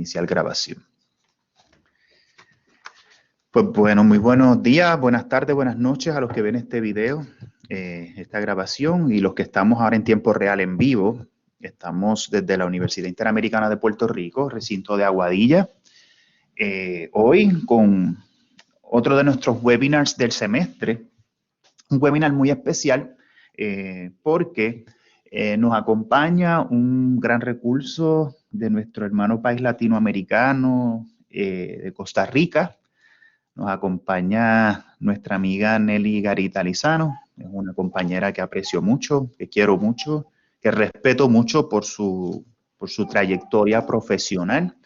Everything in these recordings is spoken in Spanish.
iniciar grabación. Pues bueno, muy buenos días, buenas tardes, buenas noches a los que ven este video, esta grabación, y los que estamos ahora en tiempo real en vivo. Estamos desde la Universidad Interamericana de Puerto Rico, recinto de Aguadilla, hoy con otro de nuestros webinars del semestre, un webinar muy especial porque nos acompaña un gran recurso de nuestro hermano país latinoamericano de Costa Rica. Nos acompaña nuestra amiga Nelly Garita Lizano, es una compañera que aprecio mucho, que quiero mucho, que respeto mucho por su trayectoria profesional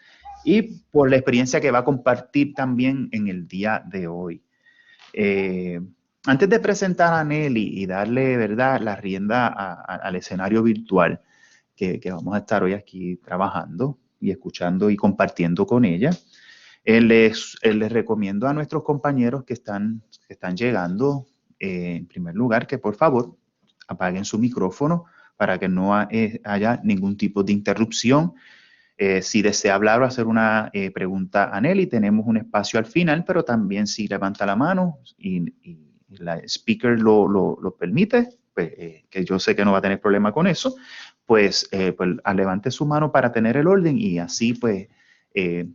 y por la experiencia que va a compartir también en el día de hoy. Antes de presentar a Nelly y darle, ¿verdad?, la rienda al escenario virtual que vamos a estar hoy aquí trabajando y escuchando y compartiendo con ella, les recomiendo a nuestros compañeros que están llegando, en primer lugar, que por favor apaguen su micrófono para que no haya ningún tipo de interrupción. Si desea hablar o hacer una pregunta a Nelly, tenemos un espacio al final, pero también si levanta la mano y la speaker lo permite, pues, que yo sé que no va a tener problema con eso, pues levante su mano para tener el orden y así pues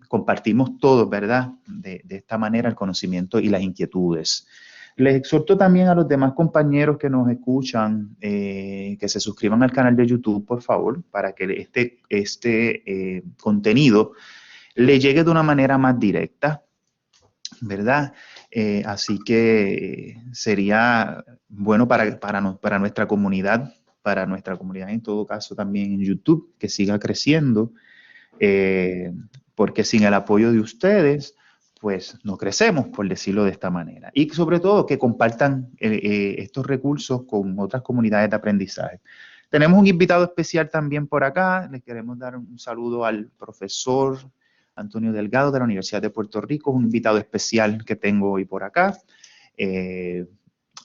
compartimos todos, ¿verdad? De esta manera el conocimiento y las inquietudes. Les exhorto también a los demás compañeros que nos escuchan que se suscriban al canal de YouTube, por favor, para que este contenido le llegue de una manera más directa, ¿verdad? Así que sería bueno para nuestra comunidad en todo caso también en YouTube, que siga creciendo, porque sin el apoyo de ustedes, pues no crecemos, por decirlo de esta manera. Y sobre todo que compartan estos recursos con otras comunidades de aprendizaje. Tenemos un invitado especial también por acá. Les queremos dar un saludo al profesor Antonio Delgado de la Universidad de Puerto Rico, un invitado especial que tengo hoy por acá.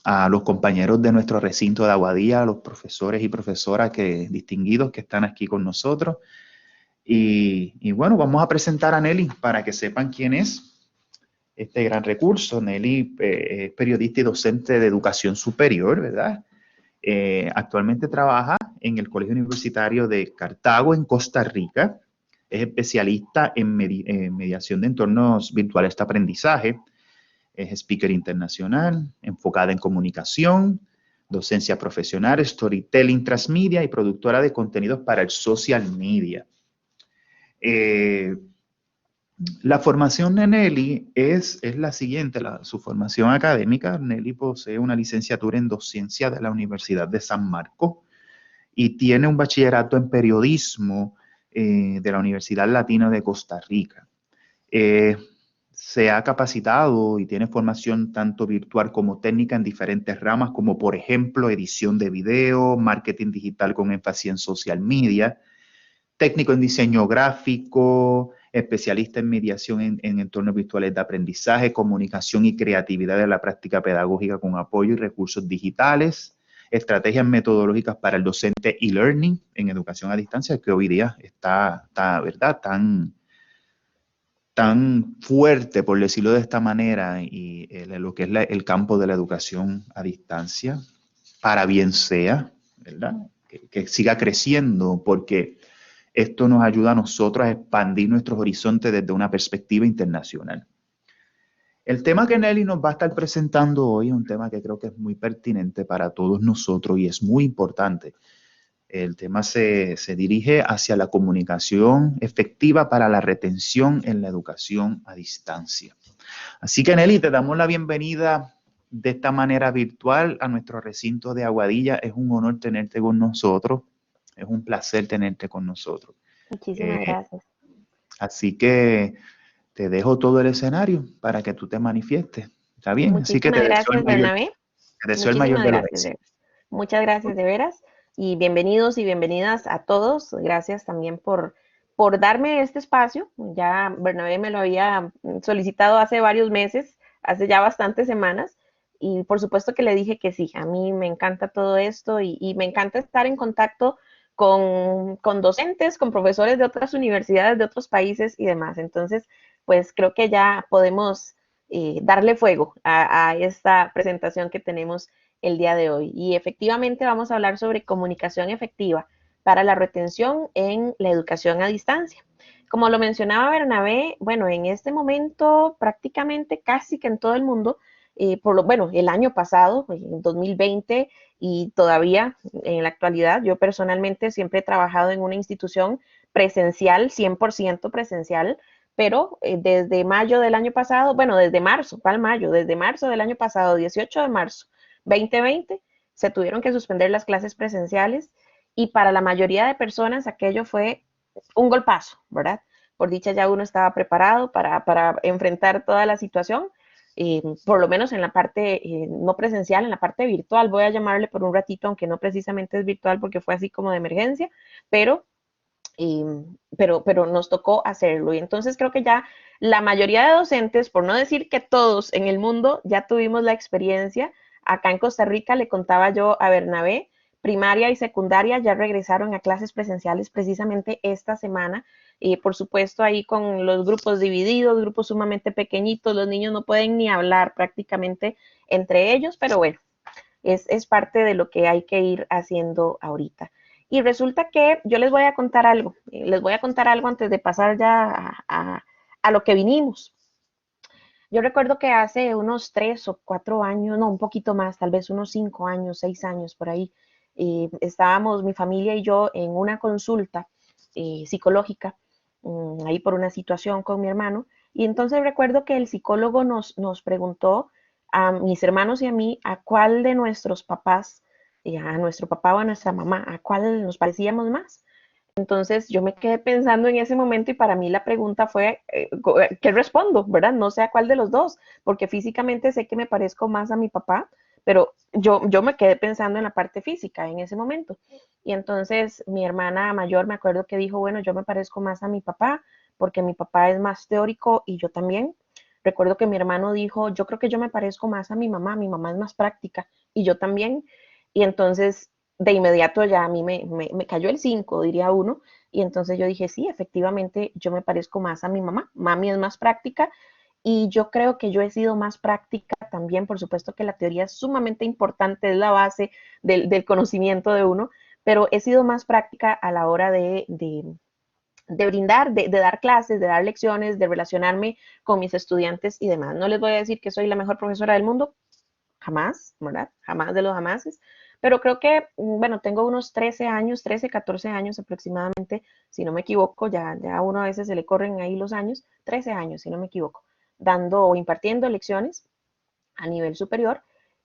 A los compañeros de nuestro recinto de Aguadilla, a los profesores y profesoras distinguidos que están aquí con nosotros. Y bueno, vamos a presentar a Nelly para que sepan quién es este gran recurso. Nelly es periodista y docente de educación superior, ¿verdad? Actualmente trabaja en el Colegio Universitario de Cartago, en Costa Rica. Es especialista en mediación de entornos virtuales de aprendizaje. Es speaker internacional, enfocada en comunicación, docencia profesional, storytelling transmedia y productora de contenidos para el social media. La formación de Nelly es la siguiente, su formación académica. Nelly posee una licenciatura en docencia de la Universidad de San Marcos y tiene un bachillerato en periodismo de la Universidad Latina de Costa Rica. Se ha capacitado y tiene formación tanto virtual como técnica en diferentes ramas, como por ejemplo edición de video, marketing digital con énfasis en social media, técnico en diseño gráfico, especialista en mediación en entornos virtuales de aprendizaje, comunicación y creatividad de la práctica pedagógica con apoyo y recursos digitales, estrategias metodológicas para el docente e-learning en educación a distancia, que hoy día está ¿verdad?, tan fuerte, por decirlo de esta manera, y lo que es el campo de la educación a distancia, para bien sea, ¿verdad?, que siga creciendo, porque esto nos ayuda a nosotros a expandir nuestros horizontes desde una perspectiva internacional. El tema que Nelly nos va a estar presentando hoy es un tema que creo que es muy pertinente para todos nosotros y es muy importante. El tema se dirige hacia la comunicación efectiva para la retención en la educación a distancia. Así que, Nelly, te damos la bienvenida de esta manera virtual a nuestro recinto de Aguadilla. Es un honor tenerte con nosotros. Es un placer tenerte con nosotros. Muchísimas gracias. Así que te dejo todo el escenario para que tú te manifiestes. ¿Está bien? Muchísimas Así que te gracias, Bernabé. deseo el mayor de los Gracias, éxitos. Muchas gracias, de veras. Y bienvenidos y bienvenidas a todos. Gracias también por darme este espacio. Ya Bernabé me lo había solicitado hace varios meses, hace ya bastantes semanas. Y por supuesto que le dije que sí. A mí me encanta todo esto y me encanta estar en contacto con docentes, con profesores de otras universidades, de otros países y demás. Entonces, pues creo que ya podemos darle fuego a esta presentación que tenemos el día de hoy. Y efectivamente vamos a hablar sobre comunicación efectiva para la retención en la educación a distancia. Como lo mencionaba Bernabé, bueno, en este momento prácticamente casi que en todo el mundo, bueno, el año pasado, en 2020 y todavía en la actualidad, yo personalmente siempre he trabajado en una institución presencial, 100% presencial, pero desde mayo del año pasado, bueno, desde marzo, ¿cuál mayo? Desde marzo del año pasado, 18 de marzo 2020, se tuvieron que suspender las clases presenciales y para la mayoría de personas aquello fue un golpazo, ¿verdad? Por dicha ya uno estaba preparado para enfrentar toda la situación, por lo menos en la parte no presencial, en la parte virtual, voy a llamarle por un ratito, aunque no precisamente es virtual porque fue así como de emergencia, pero pero nos tocó hacerlo. Y entonces creo que ya la mayoría de docentes, por no decir que todos en el mundo, ya tuvimos la experiencia. Acá en Costa Rica le contaba yo a Bernabé, primaria y secundaria ya regresaron a clases presenciales precisamente esta semana. Y por supuesto ahí con los grupos divididos, grupos sumamente pequeñitos, los niños no pueden ni hablar prácticamente entre ellos, pero bueno, es parte de lo que hay que ir haciendo ahorita. Y resulta que yo les voy a contar algo, antes de pasar ya a lo que vinimos. Yo recuerdo que hace unos 3 o 4 años, no, un poquito más, tal vez unos 5 años, 6 años por ahí, estábamos mi familia y yo en una consulta psicológica, ahí por una situación con mi hermano, y entonces recuerdo que el psicólogo nos preguntó a mis hermanos y a mí a cuál de nuestros papás, a nuestro papá o a nuestra mamá, a cuál nos parecíamos más. Entonces yo me quedé pensando en ese momento y para mí la pregunta fue, ¿qué respondo? ¿Verdad? No sé a cuál de los dos, porque físicamente sé que me parezco más a mi papá, pero yo me quedé pensando en la parte física en ese momento. Y entonces mi hermana mayor me acuerdo que dijo, bueno, yo me parezco más a mi papá, porque mi papá es más teórico y yo también. Recuerdo que mi hermano dijo, yo creo que yo me parezco más a mi mamá es más práctica y yo también. Y entonces de inmediato ya a mí me cayó el 5, diría uno, y entonces yo dije, sí, efectivamente yo me parezco más a mi mamá, mami es más práctica, y yo creo que yo he sido más práctica también, por supuesto que la teoría es sumamente importante, es la base del conocimiento de uno, pero he sido más práctica a la hora de brindar, de dar clases, de dar lecciones, de relacionarme con mis estudiantes y demás. No les voy a decir que soy la mejor profesora del mundo, jamás, ¿verdad? Jamás de los jamases. Pero creo que, bueno, tengo unos 13 años, 13, 14 años aproximadamente, si no me equivoco, ya a uno a veces se le corren ahí los años, 13 años, si no me equivoco, dando o impartiendo lecciones a nivel superior.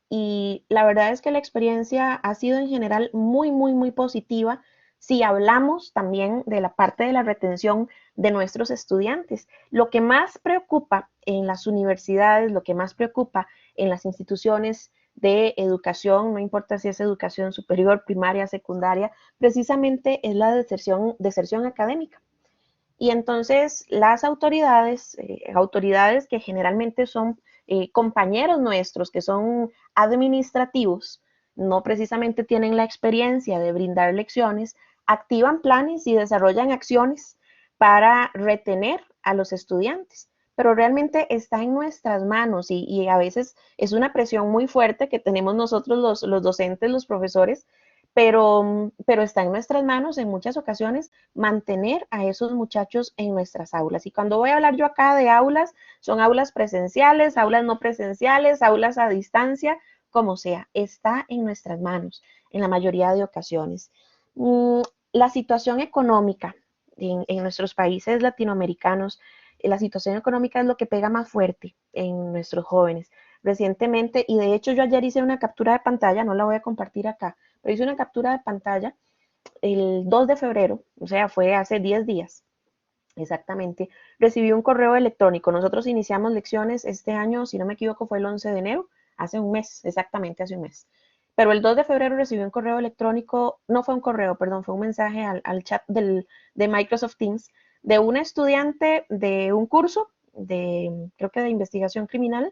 Y la verdad es que la experiencia ha sido en general muy, muy, muy positiva si hablamos también de la parte de la retención de nuestros estudiantes. Lo que más preocupa en las universidades, lo que más preocupa en las instituciones de educación, no importa si es educación superior, primaria, secundaria, precisamente es la deserción académica. Y entonces las autoridades que generalmente son compañeros nuestros, que son administrativos, no precisamente tienen la experiencia de brindar lecciones, activan planes y desarrollan acciones para retener a los estudiantes. Pero realmente está en nuestras manos y a veces es una presión muy fuerte que tenemos nosotros los docentes, los profesores, pero está en nuestras manos en muchas ocasiones mantener a esos muchachos en nuestras aulas. Y cuando voy a hablar yo acá de aulas, son aulas presenciales, aulas no presenciales, aulas a distancia, como sea, está en nuestras manos en la mayoría de ocasiones. La situación económica en nuestros países latinoamericanos, la situación económica es lo que pega más fuerte en nuestros jóvenes. Recientemente, y de hecho yo ayer hice una captura de pantalla, no la voy a compartir acá, pero hice una captura de pantalla el 2 de febrero, o sea, fue hace 10 días exactamente, recibí un correo electrónico. Nosotros iniciamos lecciones este año, si no me equivoco, fue el 11 de enero, hace un mes, exactamente hace un mes. Pero el 2 de febrero recibí un correo electrónico, no fue un correo, perdón, fue un mensaje al chat de Microsoft Teams de una estudiante de un curso creo que de investigación criminal,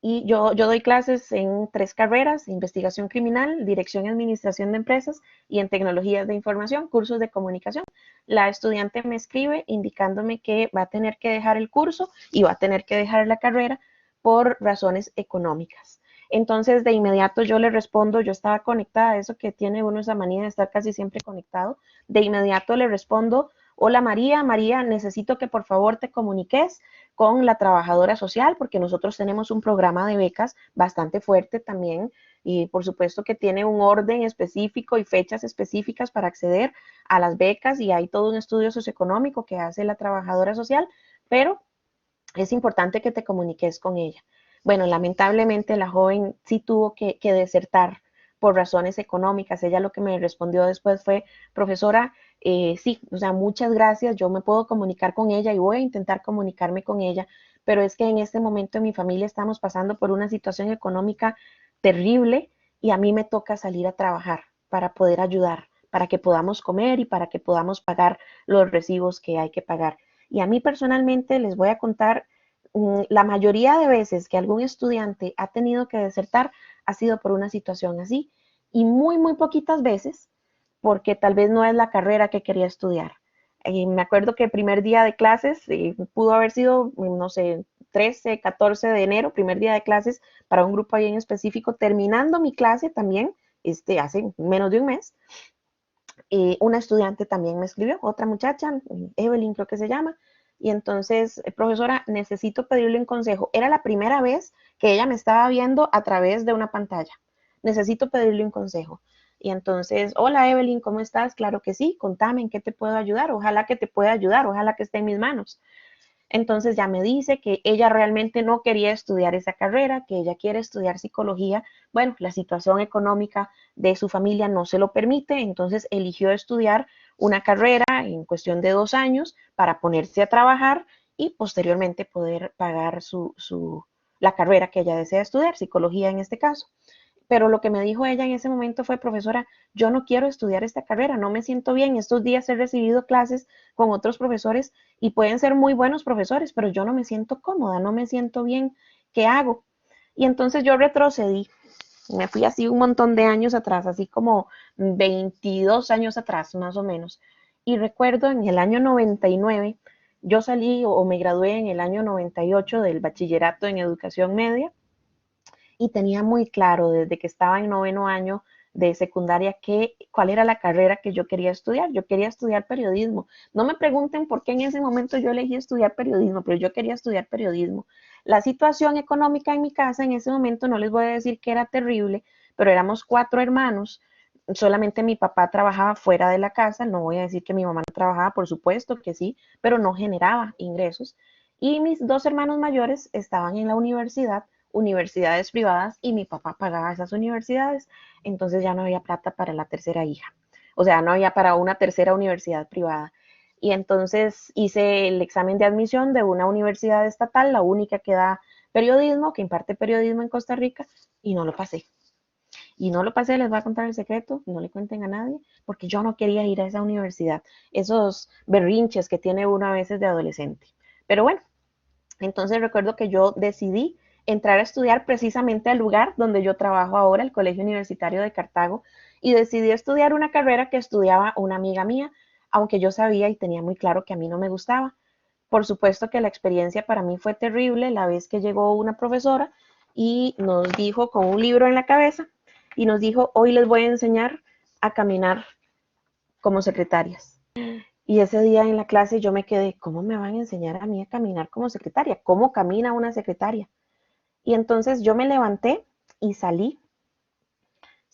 Y yo doy clases en 3 carreras: investigación criminal, dirección y administración de empresas, y en tecnologías de información, cursos de comunicación. La estudiante me escribe indicándome que va a tener que dejar el curso y va a tener que dejar la carrera por razones económicas. Entonces, de inmediato yo le respondo, yo estaba conectada, eso que tiene uno esa manía de estar casi siempre conectado. De inmediato le respondo: hola María, María, necesito que por favor te comuniques con la trabajadora social, porque nosotros tenemos un programa de becas bastante fuerte también, y por supuesto que tiene un orden específico y fechas específicas para acceder a las becas, y hay todo un estudio socioeconómico que hace la trabajadora social, pero es importante que te comuniques con ella. Bueno, lamentablemente la joven sí tuvo que desertar por razones económicas. Ella lo que me respondió después fue: profesora, sí, o sea, muchas gracias, yo me puedo comunicar con ella y voy a intentar comunicarme con ella, pero es que en este momento en mi familia estamos pasando por una situación económica terrible y a mí me toca salir a trabajar para poder ayudar, para que podamos comer y para que podamos pagar los recibos que hay que pagar. Y a mí personalmente les voy a contar, la mayoría de veces que algún estudiante ha tenido que desertar ha sido por una situación así, y muy, muy poquitas veces porque tal vez no es la carrera que quería estudiar. Me acuerdo que el primer día de clases pudo haber sido, no sé, 13, 14 de enero, primer día de clases para un grupo ahí en específico, terminando mi clase también, hace menos de un mes. Una estudiante también me escribió, otra muchacha, Evelyn creo que se llama, y entonces, profesora, necesito pedirle un consejo. Era la primera vez que ella me estaba viendo a través de una pantalla. Necesito pedirle un consejo. Y entonces, hola Evelyn, ¿cómo estás? Claro que sí, contame en qué te puedo ayudar. Ojalá que te pueda ayudar, ojalá que esté en mis manos. Entonces ya me dice que ella realmente no quería estudiar esa carrera, que ella quiere estudiar psicología. Bueno, la situación económica de su familia no se lo permite, entonces eligió estudiar una carrera en cuestión de 2 años para ponerse a trabajar y posteriormente poder pagar la carrera que ella desea estudiar, psicología en este caso. Pero lo que me dijo ella en ese momento fue: profesora, yo no quiero estudiar esta carrera, no me siento bien. Estos días he recibido clases con otros profesores y pueden ser muy buenos profesores, pero yo no me siento cómoda, no me siento bien. ¿Qué hago? Y entonces yo retrocedí, me fui así un montón de años atrás, así como 22 años atrás, más o menos. Y recuerdo en el año 99, yo salí o me gradué en el año 98 del bachillerato en educación media, y tenía muy claro desde que estaba en noveno año de secundaria cuál era la carrera que yo quería estudiar. Yo quería estudiar periodismo. No me pregunten por qué en ese momento yo elegí estudiar periodismo, pero yo quería estudiar periodismo. La situación económica en mi casa en ese momento, no les voy a decir que era terrible, pero éramos 4 hermanos. Solamente mi papá trabajaba fuera de la casa. No voy a decir que mi mamá no trabajaba, por supuesto que sí, pero no generaba ingresos. Y mis 2 hermanos mayores estaban en la universidad, universidades privadas, y mi papá pagaba esas universidades. Entonces ya no había plata para la tercera hija, o sea, no había para una tercera universidad privada. Y entonces hice el examen de admisión de una universidad estatal, la única que da periodismo, que imparte periodismo en Costa Rica, y no lo pasé. Y no lo pasé, les voy a contar el secreto, no le cuenten a nadie, porque yo no quería ir a esa universidad, esos berrinches que tiene uno a veces de adolescente. Pero bueno, entonces recuerdo que yo decidí entrar a estudiar precisamente al lugar donde yo trabajo ahora, el Colegio Universitario de Cartago, y decidí estudiar una carrera que estudiaba una amiga mía, aunque yo sabía y tenía muy claro que a mí no me gustaba. Por supuesto que la experiencia para mí fue terrible la vez que llegó una profesora y nos dijo, con un libro en la cabeza, y nos dijo: hoy les voy a enseñar a caminar como secretarias. Y ese día en la clase yo me quedé: ¿cómo me van a enseñar a mí a caminar como secretaria? ¿Cómo camina una secretaria? Y entonces yo me levanté y salí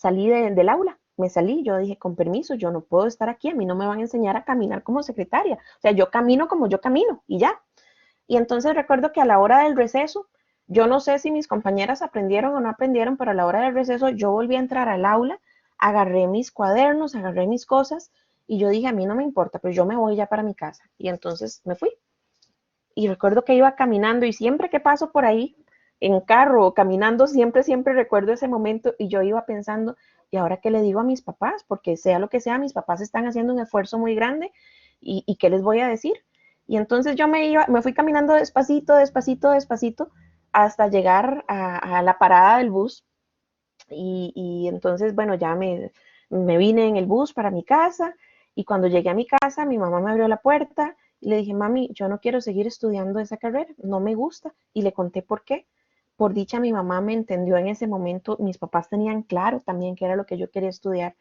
del aula, me salí, yo dije: con permiso, yo no puedo estar aquí, a mí no me van a enseñar a caminar como secretaria, o sea, yo camino como yo camino y ya. Y entonces recuerdo que a la hora del receso, yo no sé si mis compañeras aprendieron o no aprendieron, pero a la hora del receso yo volví a entrar al aula, agarré mis cuadernos, agarré mis cosas y yo dije: a mí no me importa, pero yo me voy ya para mi casa. Y entonces me fui. Y recuerdo que iba caminando y siempre que paso por ahí, en carro o caminando, siempre, siempre recuerdo ese momento y yo iba pensando: ¿y ahora qué le digo a mis papás? Porque sea lo que sea, mis papás están haciendo un esfuerzo muy grande y ¿qué les voy a decir? Y entonces yo me fui caminando despacito, despacito, despacito, hasta llegar a la parada del bus. Y entonces, bueno, ya me vine en el bus para mi casa y cuando llegué a mi casa, mi mamá me abrió la puerta y le dije, mami, yo no quiero seguir estudiando esa carrera, no me gusta. Y le conté por qué. Por dicha, mi mamá me entendió en ese momento, mis papás tenían claro también que era lo que yo quería estudiar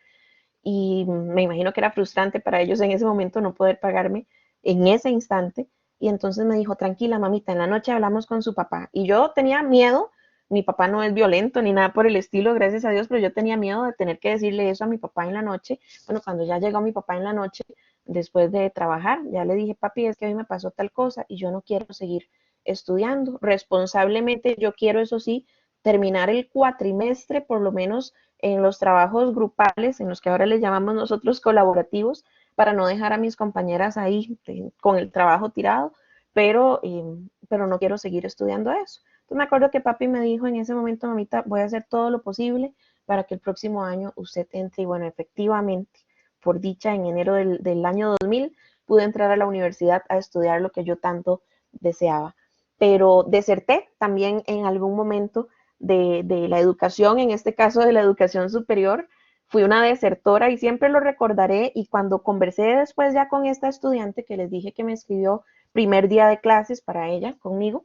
y me imagino que era frustrante para ellos en ese momento no poder pagarme en ese instante. Y entonces me dijo, tranquila, mamita, en la noche hablamos con su papá. Y yo tenía miedo, mi papá no es violento ni nada por el estilo, gracias a Dios, pero yo tenía miedo de tener que decirle eso a mi papá en la noche. Bueno, cuando ya llegó mi papá en la noche, después de trabajar, ya le dije, papi, es que a mí me pasó tal cosa y yo no quiero seguir estudiando. Responsablemente, yo quiero, eso sí, terminar el cuatrimestre, por lo menos en los trabajos grupales, en los que ahora les llamamos nosotros colaborativos, para no dejar a mis compañeras ahí con el trabajo tirado, pero no quiero seguir estudiando eso. Entonces me acuerdo que papi me dijo en ese momento, mamita, voy a hacer todo lo posible para que el próximo año usted entre. Y bueno, efectivamente, por dicha, en enero del año 2000 pude entrar a la universidad a estudiar lo que yo tanto deseaba. Pero deserté también en algún momento de la educación, en este caso de la educación superior. Fui una desertora y siempre lo recordaré. Y cuando conversé después ya con esta estudiante que les dije que me escribió primer día de clases para ella, conmigo,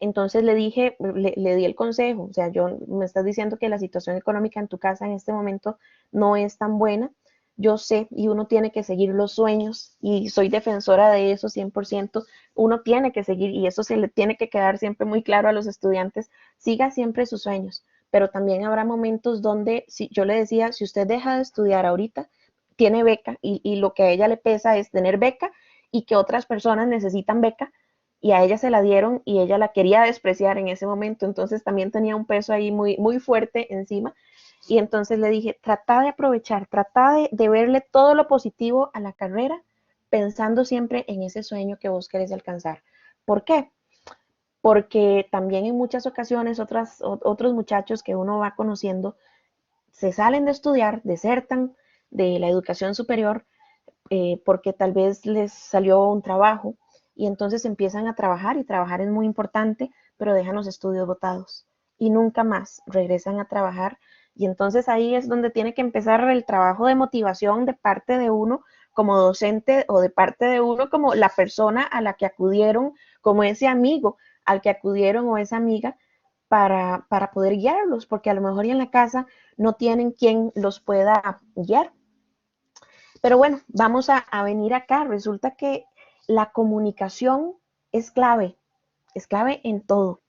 entonces le dije, le di el consejo, o sea, yo me estás diciendo que la situación económica en tu casa en este momento no es tan buena. Yo sé, y uno tiene que seguir los sueños, y soy defensora de eso 100%. Uno tiene que seguir, y eso se le tiene que quedar siempre muy claro a los estudiantes, siga siempre sus sueños, pero también habrá momentos donde, si yo le decía, si usted deja de estudiar ahorita, tiene beca, y lo que a ella le pesa es tener beca, y que otras personas necesitan beca, y a ella se la dieron y ella la quería despreciar en ese momento, entonces también tenía un peso ahí muy, muy fuerte encima. Y entonces le dije, trata de aprovechar, trata de verle todo lo positivo a la carrera, pensando siempre en ese sueño que vos querés alcanzar. ¿Por qué? Porque también en muchas ocasiones otros muchachos que uno va conociendo se salen de estudiar, desertan de la educación superior porque tal vez les salió un trabajo y entonces empiezan a trabajar y trabajar es muy importante, pero dejan los estudios botados y nunca más regresan a trabajar. Y entonces ahí es donde tiene que empezar el trabajo de motivación de parte de uno como docente o de parte de uno como la persona a la que acudieron, como ese amigo al que acudieron o esa amiga para poder guiarlos, porque a lo mejor en la casa no tienen quien los pueda guiar. Pero bueno, vamos a venir acá. Resulta que la comunicación es clave en todo.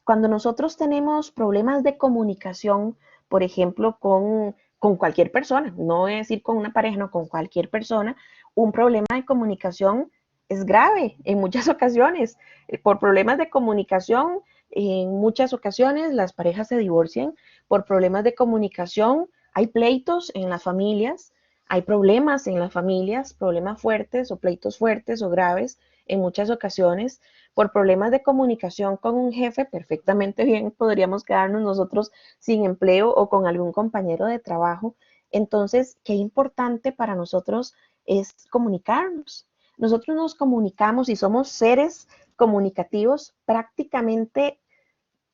Cuando nosotros tenemos problemas de comunicación, por ejemplo, con cualquier persona, no voy a decir con una pareja, no, con cualquier persona, un problema de comunicación es grave en muchas ocasiones. Por problemas de comunicación, en muchas ocasiones las parejas se divorcian. Por problemas de comunicación, hay pleitos en las familias, hay problemas en las familias, problemas fuertes o pleitos fuertes o graves en muchas ocasiones. Por problemas de comunicación con un jefe, perfectamente bien podríamos quedarnos nosotros sin empleo o con algún compañero de trabajo. Entonces, qué importante para nosotros es comunicarnos. Nosotros nos comunicamos y somos seres comunicativos prácticamente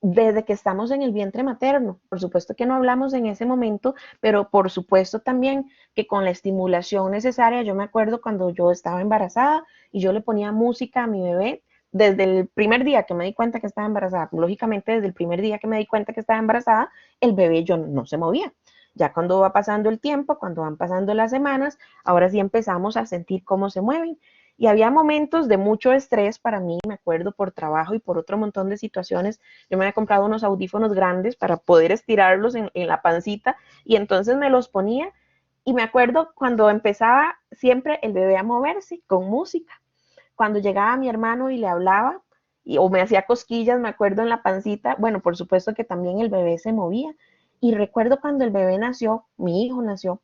desde que estamos en el vientre materno. Por supuesto que no hablamos en ese momento, pero por supuesto también que con la estimulación necesaria, yo me acuerdo cuando yo estaba embarazada y yo le ponía música a mi bebé desde el primer día que me di cuenta que estaba embarazada. Lógicamente, desde el primer día que me di cuenta que estaba embarazada, el bebé yo no se movía. Ya cuando va pasando el tiempo, cuando van pasando las semanas, ahora sí empezamos a sentir cómo se mueven. Y había momentos de mucho estrés para mí, me acuerdo, por trabajo y por otro montón de situaciones. Yo me había comprado unos audífonos grandes para poder estirarlos en la pancita y entonces me los ponía y me acuerdo cuando empezaba siempre el bebé a moverse con música. Cuando llegaba mi hermano y le hablaba o me hacía cosquillas, me acuerdo en la pancita, bueno, por supuesto que también el bebé se movía. Y recuerdo cuando el bebé nació, mi hijo nació,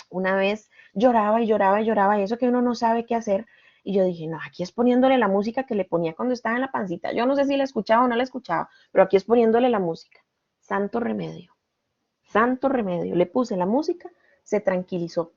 una vez lloraba y lloraba y lloraba, y eso que uno no sabe qué hacer. Y yo dije, no, aquí es poniéndole la música que le ponía cuando estaba en la pancita. Yo no sé si la escuchaba o no la escuchaba, pero aquí es poniéndole la música. Santo remedio, santo remedio. Le puse la música, se tranquilizó.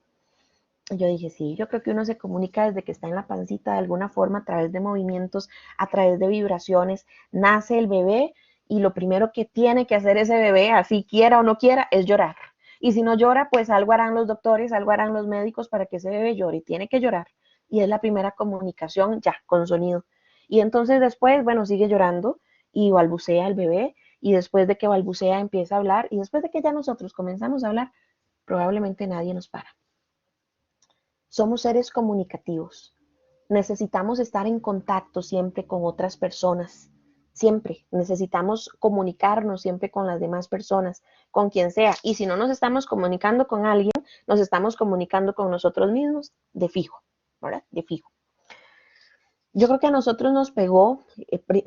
Yo dije, sí, yo creo que uno se comunica desde que está en la pancita de alguna forma, a través de movimientos, a través de vibraciones. Nace el bebé y lo primero que tiene que hacer ese bebé, así quiera o no quiera, es llorar. Y si no llora, pues algo harán los doctores, algo harán los médicos para que ese bebé llore. Tiene que llorar. Y es la primera comunicación ya, con sonido. Y entonces después, bueno, sigue llorando y balbucea el bebé. Y después de que balbucea, empieza a hablar. Y después de que ya nosotros comenzamos a hablar, probablemente nadie nos para. Somos seres comunicativos. Necesitamos estar en contacto siempre con otras personas. Siempre necesitamos comunicarnos siempre con las demás personas, con quien sea. Y si no nos estamos comunicando con alguien, nos estamos comunicando con nosotros mismos de fijo, ¿verdad? De fijo. Yo creo que a nosotros nos pegó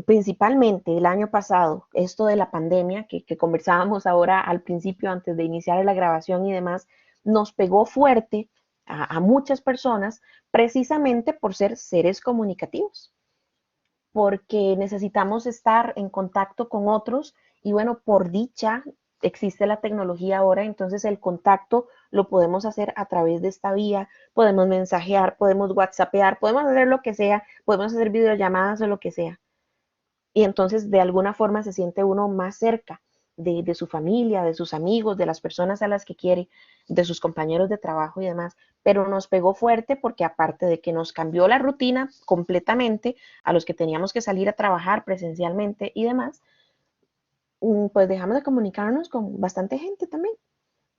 principalmente el año pasado esto de la pandemia que conversábamos ahora al principio antes de iniciar la grabación y demás, nos pegó fuerte a muchas personas precisamente por ser seres comunicativos, porque necesitamos estar en contacto con otros y bueno, por dicha existe la tecnología ahora, entonces el contacto lo podemos hacer a través de esta vía, podemos mensajear, podemos whatsappear, podemos hacer lo que sea, podemos hacer videollamadas o lo que sea. Y entonces de alguna forma se siente uno más cerca de su familia, de sus amigos, de las personas a las que quiere, de sus compañeros de trabajo y demás. Pero nos pegó fuerte porque aparte de que nos cambió la rutina completamente a los que teníamos que salir a trabajar presencialmente y demás, pues dejamos de comunicarnos con bastante gente también.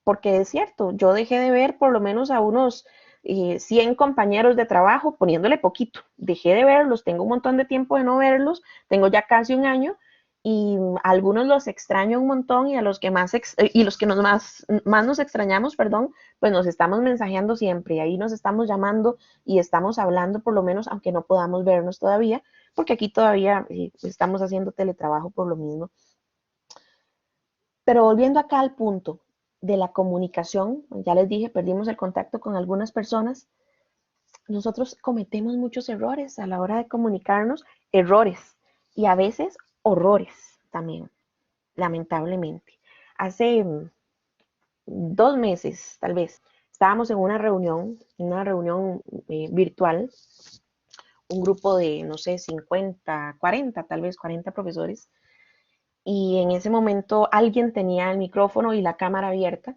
Porque es cierto, yo dejé de ver por lo menos a unos 100 compañeros de trabajo, poniéndole poquito, dejé de verlos, tengo un montón de tiempo de no verlos, tengo ya casi un año y a algunos los extraño un montón y a los que y los que más nos extrañamos, perdón, pues nos estamos mensajeando siempre y ahí nos estamos llamando y estamos hablando por lo menos, aunque no podamos vernos todavía, porque aquí todavía estamos haciendo teletrabajo por lo mismo. Pero volviendo acá al punto de la comunicación, ya les dije, perdimos el contacto con algunas personas. Nosotros cometemos muchos errores a la hora de comunicarnos, errores y a veces horrores también, lamentablemente. Hace 2 meses, tal vez, estábamos en una reunión virtual, un grupo de, no sé, 50, 40, tal vez 40 profesores, y en ese momento alguien tenía el micrófono y la cámara abierta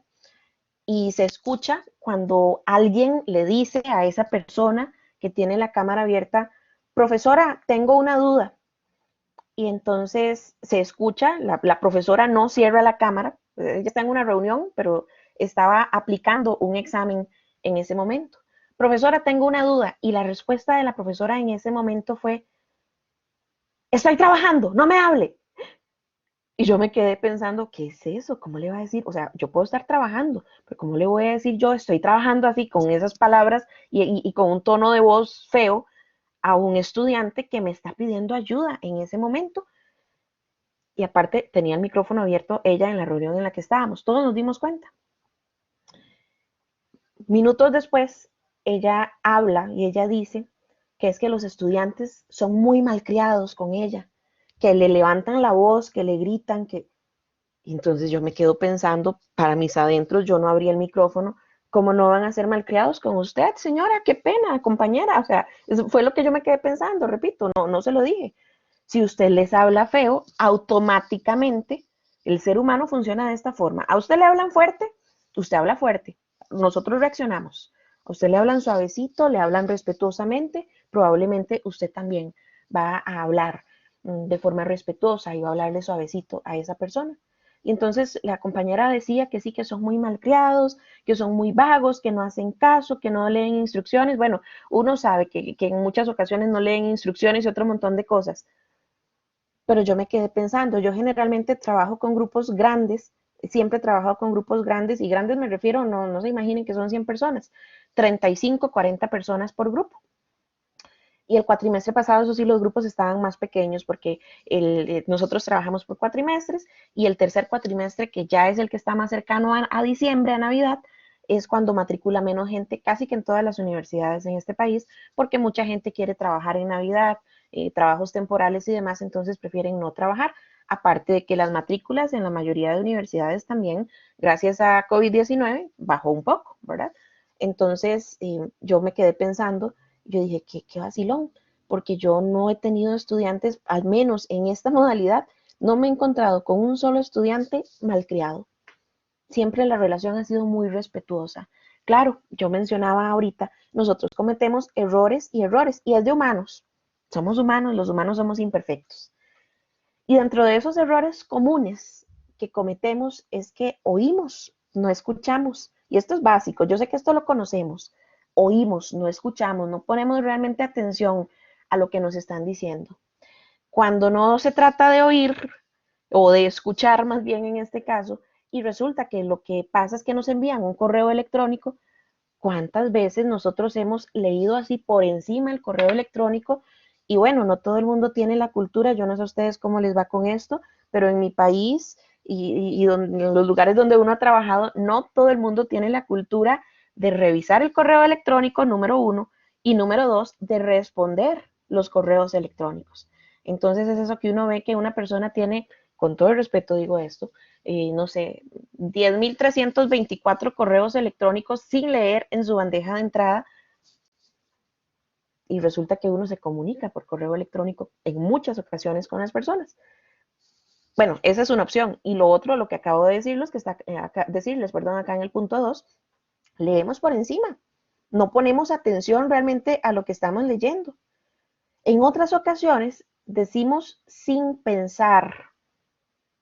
y se escucha cuando alguien le dice a esa persona que tiene la cámara abierta, profesora, tengo una duda. Y entonces se escucha, la profesora no cierra la cámara, ella está en una reunión, pero estaba aplicando un examen en ese momento. Profesora, tengo una duda. Y la respuesta de la profesora en ese momento fue, estoy trabajando, no me hable. Y yo me quedé pensando, ¿qué es eso? ¿Cómo le va a decir? O sea, yo puedo estar trabajando, pero ¿cómo le voy a decir yo estoy trabajando así con esas palabras y con un tono de voz feo a un estudiante que me está pidiendo ayuda en ese momento? Y aparte tenía el micrófono abierto ella en la reunión en la que estábamos. Todos nos dimos cuenta. Minutos después, ella habla y ella dice que es que los estudiantes son muy malcriados con ella, que le levantan la voz, que le gritan, que y entonces yo me quedo pensando, para mis adentros, yo no abrí el micrófono, ¿cómo no van a ser malcriados con usted, señora? Qué pena, compañera. O sea, eso fue lo que yo me quedé pensando, repito, no se lo dije. Si usted les habla feo, automáticamente el ser humano funciona de esta forma. A usted le hablan fuerte, usted habla fuerte. Nosotros reaccionamos. A usted le hablan suavecito, le hablan respetuosamente, probablemente usted también va a hablar de forma respetuosa y va a hablarle suavecito a esa persona. Y entonces la compañera decía que sí, que son muy malcriados, que son muy vagos, que no hacen caso, que no leen instrucciones. Bueno, uno sabe que en muchas ocasiones no leen instrucciones y otro montón de cosas. Pero yo me quedé pensando, yo generalmente trabajo con grupos grandes, siempre he trabajado con grupos grandes, y grandes me refiero, no se imaginen que son 100 personas, 35, 40 personas por grupo. Y el cuatrimestre pasado, eso sí, los grupos estaban más pequeños porque nosotros trabajamos por cuatrimestres y el tercer cuatrimestre, que ya es el que está más cercano a diciembre, a Navidad, es cuando matricula menos gente, casi que en todas las universidades en este país, porque mucha gente quiere trabajar en Navidad, trabajos temporales y demás, entonces prefieren no trabajar. Aparte de que las matrículas en la mayoría de universidades también, gracias a COVID-19, bajó un poco, ¿verdad? Entonces yo me quedé pensando, yo dije, qué vacilón, porque yo no he tenido estudiantes, al menos en esta modalidad, no me he encontrado con un solo estudiante malcriado. Siempre la relación ha sido muy respetuosa. Claro, yo mencionaba ahorita, nosotros cometemos errores y es de humanos. Somos humanos, los humanos somos imperfectos. Y dentro de esos errores comunes que cometemos es que oímos, no escuchamos. Y esto es básico, yo sé que esto lo conocemos. Oímos, no escuchamos, no ponemos realmente atención a lo que nos están diciendo. Cuando no se trata de oír o de escuchar más bien en este caso, y resulta que lo que pasa es que nos envían un correo electrónico. ¿Cuántas veces nosotros hemos leído así por encima el correo electrónico? Y bueno, no todo el mundo tiene la cultura, yo no sé a ustedes cómo les va con esto, pero en mi país en los lugares donde uno ha trabajado, no todo el mundo tiene la cultura de revisar el correo electrónico, número uno, y número dos, de responder los correos electrónicos. Entonces es eso que uno ve que una persona tiene, con todo el respeto digo esto, no sé, 10.324 correos electrónicos sin leer en su bandeja de entrada y resulta que uno se comunica por correo electrónico en muchas ocasiones con las personas. Bueno, esa es una opción. Y lo otro, lo que acabo de decirles, que está decirles, perdón, acá en el punto 2, leemos por encima. No ponemos atención realmente a lo que estamos leyendo. En otras ocasiones decimos sin pensar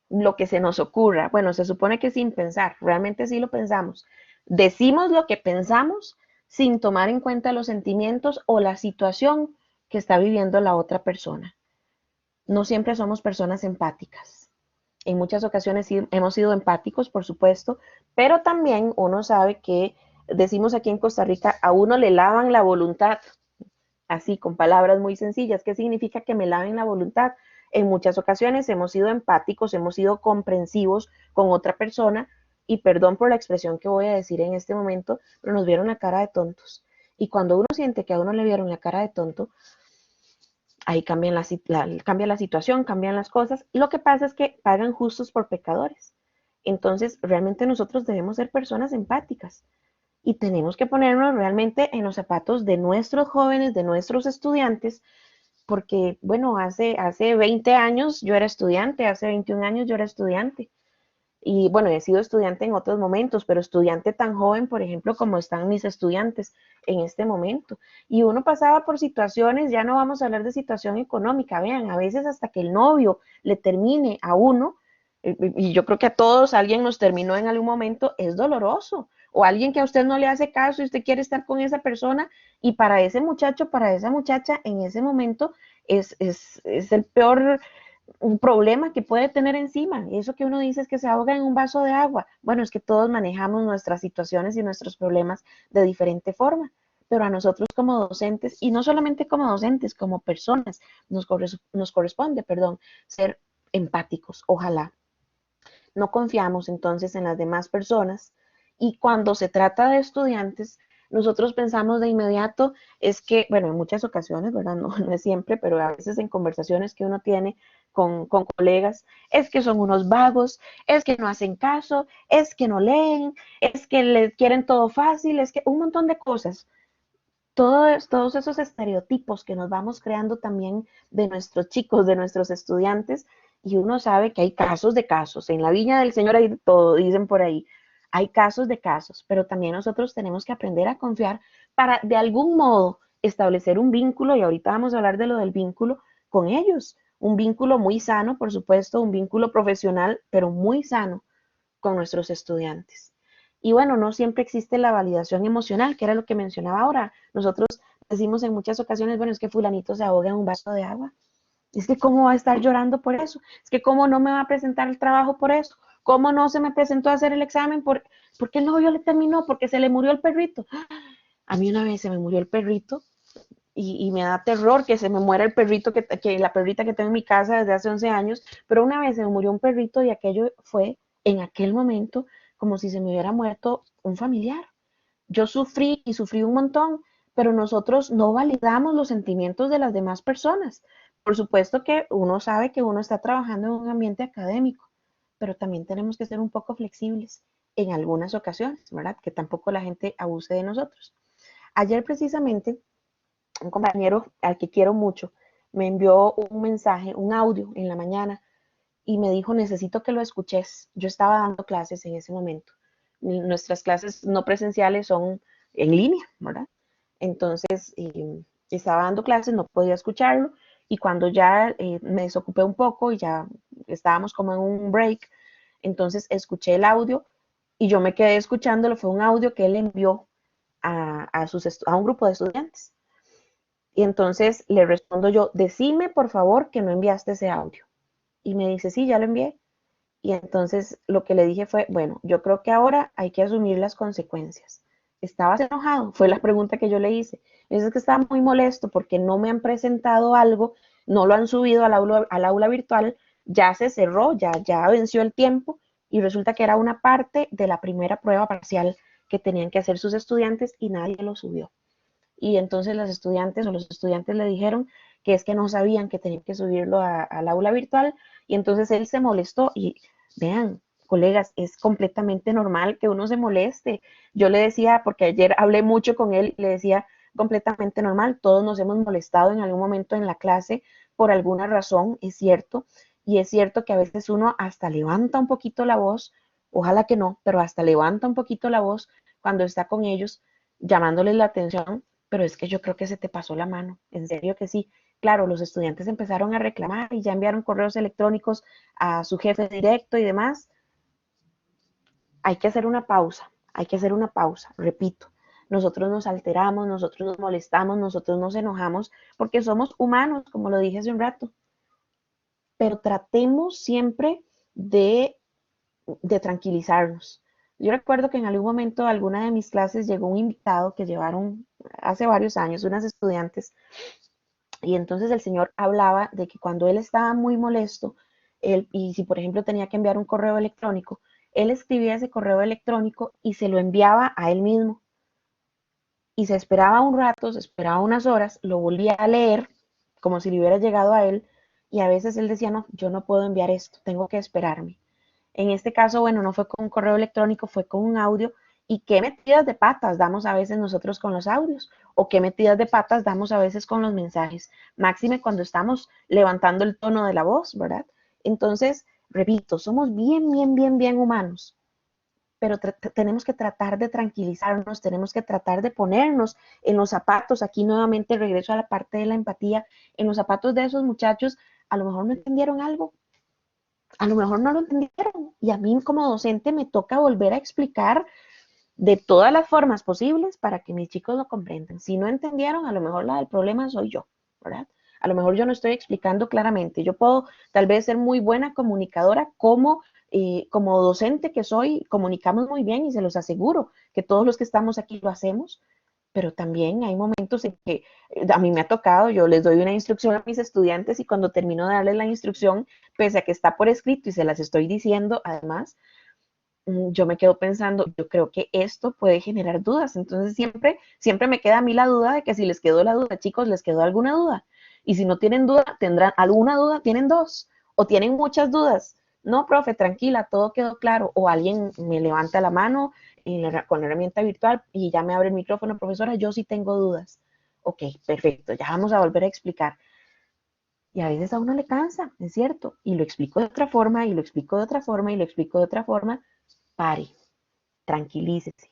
lo que se nos ocurra. Bueno, se supone que sin pensar, realmente sí lo pensamos. Decimos lo que pensamos sin tomar en cuenta los sentimientos o la situación que está viviendo la otra persona. No siempre somos personas empáticas. En muchas ocasiones sí hemos sido empáticos, por supuesto, pero también uno sabe que decimos aquí en Costa Rica, a uno le lavan la voluntad, así con palabras muy sencillas. ¿Qué significa que me laven la voluntad? En muchas ocasiones hemos sido empáticos, hemos sido comprensivos con otra persona y perdón por la expresión que voy a decir en este momento, pero nos vieron la cara de tontos. Y cuando uno siente que a uno le vieron la cara de tonto, ahí cambia la situación, cambian las cosas. Y lo que pasa es que pagan justos por pecadores. Entonces, realmente nosotros debemos ser personas empáticas y tenemos que ponernos realmente en los zapatos de nuestros jóvenes, de nuestros estudiantes, porque, bueno, hace 20 años yo era estudiante, hace 21 años yo era estudiante. Y bueno, he sido estudiante en otros momentos, pero estudiante tan joven, por ejemplo, como están mis estudiantes en este momento. Y uno pasaba por situaciones, ya no vamos a hablar de situación económica, vean, a veces hasta que el novio le termine a uno, y yo creo que a todos alguien nos terminó en algún momento, es doloroso. O alguien que a usted no le hace caso y usted quiere estar con esa persona y para ese muchacho, para esa muchacha, en ese momento es el peor un problema que puede tener encima. Eso que uno dice es que se ahoga en un vaso de agua. Bueno, es que todos manejamos nuestras situaciones y nuestros problemas de diferente forma. Pero a nosotros como docentes, y no solamente como docentes, como personas, nos corresponde, perdón, ser empáticos. Ojalá no confiamos entonces en las demás personas y cuando se trata de estudiantes, nosotros pensamos de inmediato, es que, bueno, en muchas ocasiones, ¿verdad? No, no es siempre, pero a veces en conversaciones que uno tiene con colegas, es que son unos vagos, es que no hacen caso, es que no leen, es que le quieren todo fácil, es que un montón de cosas. Todos esos estereotipos que nos vamos creando también de nuestros chicos, de nuestros estudiantes, y uno sabe que hay casos de casos. En la viña del Señor hay todo, dicen por ahí. Hay casos de casos, pero también nosotros tenemos que aprender a confiar para de algún modo establecer un vínculo, y ahorita vamos a hablar de lo del vínculo con ellos. Un vínculo muy sano, por supuesto, un vínculo profesional, pero muy sano con nuestros estudiantes. Y bueno, no siempre existe la validación emocional, que era lo que mencionaba ahora. Nosotros decimos en muchas ocasiones, bueno, es que fulanito se ahoga en un vaso de agua. Es que cómo va a estar llorando por eso. Es que cómo no me va a presentar el trabajo por eso. Cómo no se me presentó a hacer el examen porque el novio le terminó, porque se le murió el perrito. A mí una vez se me murió el perrito y me da terror que se me muera el perrito, que la perrita que tengo en mi casa desde hace 11 años, pero una vez se me murió un perrito y aquello fue en aquel momento como si se me hubiera muerto un familiar. Yo sufrí y sufrí un montón, pero nosotros no validamos los sentimientos de las demás personas. Por supuesto que uno sabe que uno está trabajando en un ambiente académico, pero también tenemos que ser un poco flexibles en algunas ocasiones, ¿verdad? Que tampoco la gente abuse de nosotros. Ayer precisamente, un compañero al que quiero mucho me envió un mensaje, un audio en la mañana y me dijo, necesito que lo escuches. Yo estaba dando clases en ese momento. Nuestras clases no presenciales son en línea, ¿verdad? Entonces, estaba dando clases, no podía escucharlo y cuando ya me desocupé un poco y ya estábamos como en un break, entonces escuché el audio y yo me quedé escuchándolo. Fue un audio que él envió a un grupo de estudiantes. Y entonces le respondo yo, decime por favor que no enviaste ese audio. Y me dice, sí, ya lo envié. Y entonces lo que le dije fue, bueno, yo creo que ahora hay que asumir las consecuencias. ¿Estabas enojado? Fue la pregunta que yo le hice. Es que estaba muy molesto porque no me han presentado algo, no lo han subido al aula virtual, ya se cerró, ya venció el tiempo y resulta que era una parte de la primera prueba parcial que tenían que hacer sus estudiantes y nadie lo subió. Y entonces las estudiantes o los estudiantes le dijeron que es que no sabían que tenían que subirlo al aula virtual y entonces él se molestó y vean, colegas, es completamente normal que uno se moleste. Yo le decía, porque ayer hablé mucho con él, le decía completamente normal, todos nos hemos molestado en algún momento en la clase por alguna razón, es cierto, y es cierto que a veces uno hasta levanta un poquito la voz, ojalá que no, pero hasta levanta un poquito la voz cuando está con ellos llamándoles la atención, pero es que yo creo que se te pasó la mano, en serio que sí. Claro, los estudiantes empezaron a reclamar y ya enviaron correos electrónicos a su jefe directo y demás. Hay que hacer una pausa, hay que hacer una pausa, repito. Nosotros nos alteramos, nosotros nos molestamos, nosotros nos enojamos porque somos humanos, como lo dije hace un rato, pero tratemos siempre de, de tranquilizarnos. Yo recuerdo que en algún momento a alguna de mis clases llegó un invitado que llevaron hace varios años, unas estudiantes, y entonces el señor hablaba de que cuando él estaba muy molesto, y si por ejemplo tenía que enviar un correo electrónico, él escribía ese correo electrónico y se lo enviaba a él mismo. Y se esperaba un rato, se esperaba unas horas, lo volvía a leer como si le hubiera llegado a él, y a veces él decía, no, yo no puedo enviar esto, tengo que esperarme. En este caso, bueno, no fue con un correo electrónico, fue con un audio. Y qué metidas de patas damos a veces nosotros con los audios, o qué metidas de patas damos a veces con los mensajes, máxime cuando estamos levantando el tono de la voz, ¿verdad? Entonces, repito, somos bien, bien, bien, bien humanos, pero tenemos que tratar de tranquilizarnos, tenemos que tratar de ponernos en los zapatos, aquí nuevamente regreso a la parte de la empatía, en los zapatos de esos muchachos, a lo mejor no entendieron algo, a lo mejor no lo entendieron y a mí como docente me toca volver a explicar de todas las formas posibles para que mis chicos lo comprendan. Si no entendieron, a lo mejor la del problema soy yo, ¿verdad? A lo mejor yo no estoy explicando claramente. Yo puedo tal vez ser muy buena comunicadora como docente que soy, comunicamos muy bien y se los aseguro que todos los que estamos aquí lo hacemos, pero también hay momentos en que a mí me ha tocado, yo les doy una instrucción a mis estudiantes y cuando termino de darles la instrucción, pese a que está por escrito y se las estoy diciendo, además, yo me quedo pensando, yo creo que esto puede generar dudas, entonces siempre me queda a mí la duda de que si les quedó la duda, chicos, les quedó alguna duda, y si no tienen duda, tendrán alguna duda, tienen dos, o tienen muchas dudas, no, profe, tranquila, todo quedó claro, o alguien me levanta la mano con la herramienta virtual y ya me abre el micrófono, profesora, yo sí tengo dudas, ok, perfecto, ya vamos a volver a explicar, y a veces a uno le cansa, es cierto, y lo explico de otra forma, y lo explico de otra forma, y lo explico de otra forma, pare, tranquilícese,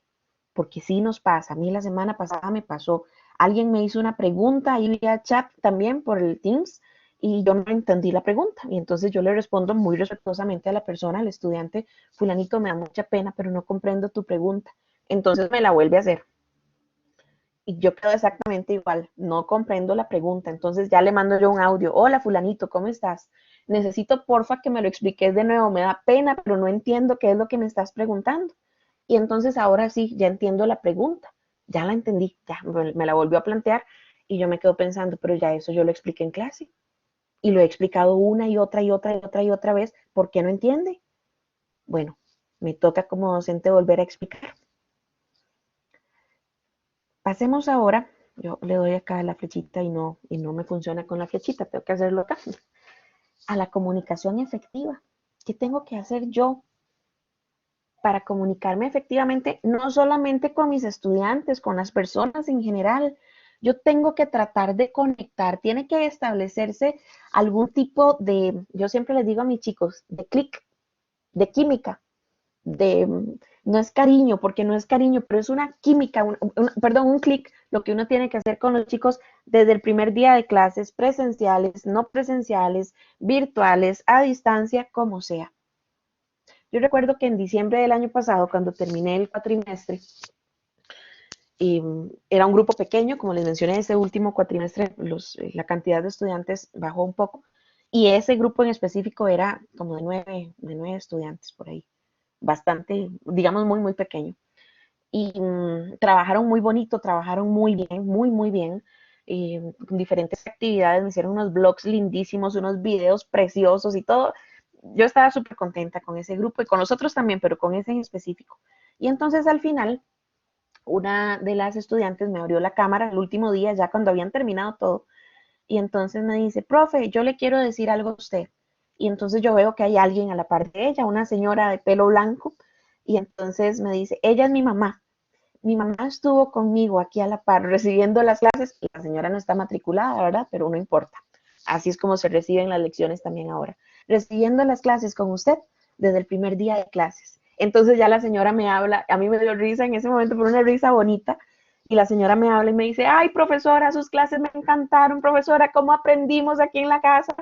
porque sí nos pasa. A mí la semana pasada me pasó, alguien me hizo una pregunta ahí vía chat también por el Teams y yo no entendí la pregunta y entonces yo le respondo muy respetuosamente a la persona, al estudiante, fulanito, me da mucha pena, pero no comprendo tu pregunta. Entonces me la vuelve a hacer y yo quedo exactamente igual, no comprendo la pregunta, entonces ya le mando yo un audio, hola fulanito, ¿cómo estás? Necesito porfa que me lo expliques de nuevo, me da pena, pero no entiendo qué es lo que me estás preguntando. Y entonces ahora sí, ya entiendo la pregunta, ya la entendí, ya me la volvió a plantear y yo me quedo pensando, pero ya eso yo lo expliqué en clase y lo he explicado una y otra y otra y otra y otra vez, ¿por qué no entiende? Bueno, me toca como docente volver a explicar. Pasemos ahora, yo le doy acá la flechita y no me funciona con la flechita, tengo que hacerlo acá, a la comunicación efectiva. ¿Qué tengo que hacer yo para comunicarme efectivamente, no solamente con mis estudiantes, con las personas en general. Yo tengo que tratar de conectar, tiene que establecerse algún tipo de, yo siempre les digo a mis chicos, de clic, de química, de, no es cariño, porque no es cariño, pero es una química, perdón, un clic, lo que uno tiene que hacer con los chicos desde el primer día de clases, presenciales, no presenciales, virtuales, a distancia, como sea. Yo recuerdo que en diciembre del año pasado, cuando terminé el cuatrimestre, era un grupo pequeño, como les mencioné, ese último cuatrimestre la cantidad de estudiantes bajó un poco, y ese grupo en específico era como de nueve estudiantes por ahí, bastante, digamos, muy, muy pequeño. Y trabajaron muy bonito, trabajaron muy bien, muy, muy bien, con diferentes actividades, me hicieron unos blogs lindísimos, unos videos preciosos y todo. Yo estaba súper contenta con ese grupo y con los otros también, pero con ese en específico. Y entonces al final, una de las estudiantes me abrió la cámara el último día, ya cuando habían terminado todo, y entonces me dice, profe, yo le quiero decir algo a usted. Y entonces yo veo que hay alguien a la par de ella, una señora de pelo blanco, y entonces me dice, ella es mi mamá. Mi mamá estuvo conmigo aquí a la par recibiendo las clases. La señora no está matriculada, ¿verdad? Pero no importa. Así es como se reciben las lecciones también ahora. Recibiendo las clases con usted desde el primer día de clases. Entonces ya la señora me habla, a mí me dio risa en ese momento, pero una risa bonita. Y la señora me habla y me dice, ay, profesora, sus clases me encantaron, profesora, ¿cómo aprendimos aquí en la casa?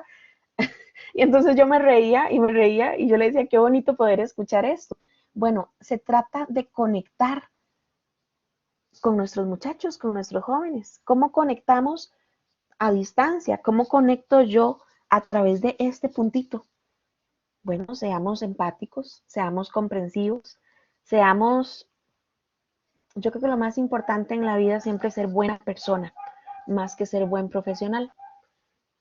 Y entonces yo me reía y yo le decía, qué bonito poder escuchar esto. Bueno, se trata de conectar con nuestros muchachos, con nuestros jóvenes. ¿Cómo conectamos a distancia? ¿Cómo conecto yo a través de este puntito? Bueno, seamos empáticos, seamos comprensivos, seamos, yo creo que lo más importante en la vida siempre es ser buena persona, más que ser buen profesional.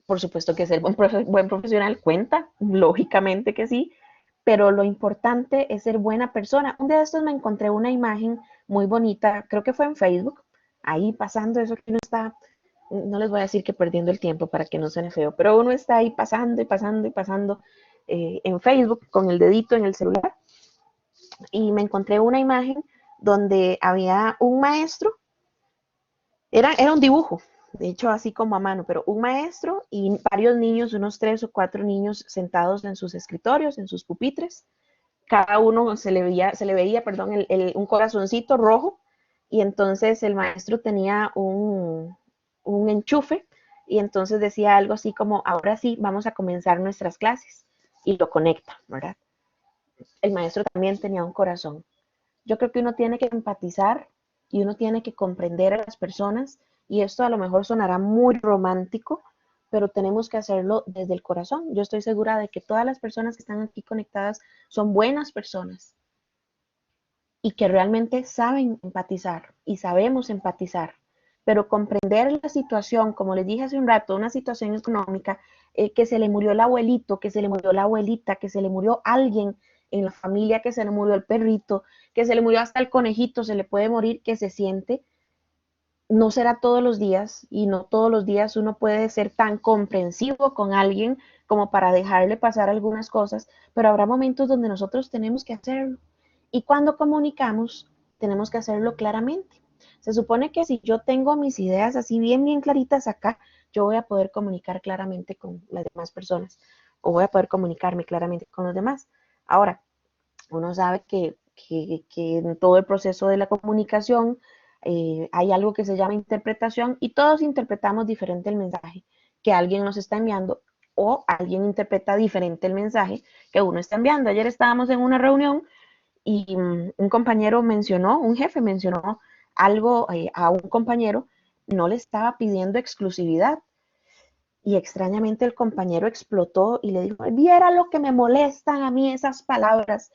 Por supuesto que ser buen profesional cuenta, lógicamente que sí, pero lo importante es ser buena persona. Un día de estos me encontré una imagen muy bonita, creo que fue en Facebook, ahí pasando eso que uno está, no les voy a decir que perdiendo el tiempo para que no suene feo, pero uno está ahí pasando y pasando y pasando en Facebook con el dedito en el celular y me encontré una imagen donde había un maestro, era un dibujo, de hecho así como a mano, pero un maestro y varios niños, unos 3 o 4 niños sentados en sus escritorios, en sus pupitres. Cada uno se le veía, perdón, un corazoncito rojo y entonces el maestro tenía un enchufe y entonces decía algo así como, ahora sí, vamos a comenzar nuestras clases y lo conecta, ¿verdad? El maestro también tenía un corazón. Yo creo que uno tiene que empatizar y uno tiene que comprender a las personas y esto a lo mejor sonará muy romántico, pero tenemos que hacerlo desde el corazón. Yo estoy segura de que todas las personas que están aquí conectadas son buenas personas y que realmente saben empatizar y sabemos empatizar, pero comprender la situación, como les dije hace un rato, una situación económica, que se le murió el abuelito, que se le murió la abuelita, que se le murió alguien en la familia, que se le murió el perrito, que se le murió hasta el conejito, se le puede morir, que se siente, no será todos los días y no todos los días uno puede ser tan comprensivo con alguien como para dejarle pasar algunas cosas, pero habrá momentos donde nosotros tenemos que hacerlo. Y cuando comunicamos, tenemos que hacerlo claramente. Se supone que si yo tengo mis ideas así bien, bien claritas acá, yo voy a poder comunicar claramente con las demás personas o voy a poder comunicarme claramente con los demás. Ahora, uno sabe que en todo el proceso de la comunicación hay algo que se llama interpretación y todos interpretamos diferente el mensaje que alguien nos está enviando o alguien interpreta diferente el mensaje que uno está enviando. Ayer estábamos en una reunión y un compañero mencionó, un jefe mencionó algo a un compañero, no le estaba pidiendo exclusividad y extrañamente el compañero explotó y le dijo, viera lo que me molestan a mí esas palabras.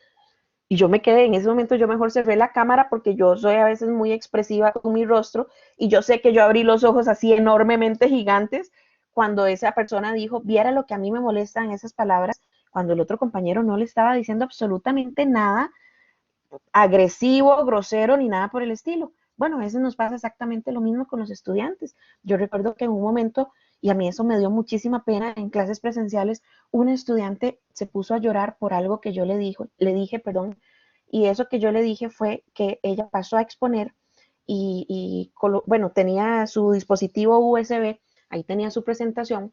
Y yo me quedé, en ese momento yo mejor cerré la cámara porque yo soy a veces muy expresiva con mi rostro y yo sé que yo abrí los ojos así enormemente gigantes cuando esa persona dijo, viera lo que a mí me molestan esas palabras, cuando el otro compañero no le estaba diciendo absolutamente nada agresivo, grosero, ni nada por el estilo. Bueno, a veces nos pasa exactamente lo mismo con los estudiantes. Yo recuerdo que en un momento, y a mí eso me dio muchísima pena, en clases presenciales, un estudiante se puso a llorar por algo que yo le dije, perdón, Y eso que yo le dije fue que ella pasó a exponer bueno, tenía su dispositivo USB, ahí tenía su presentación,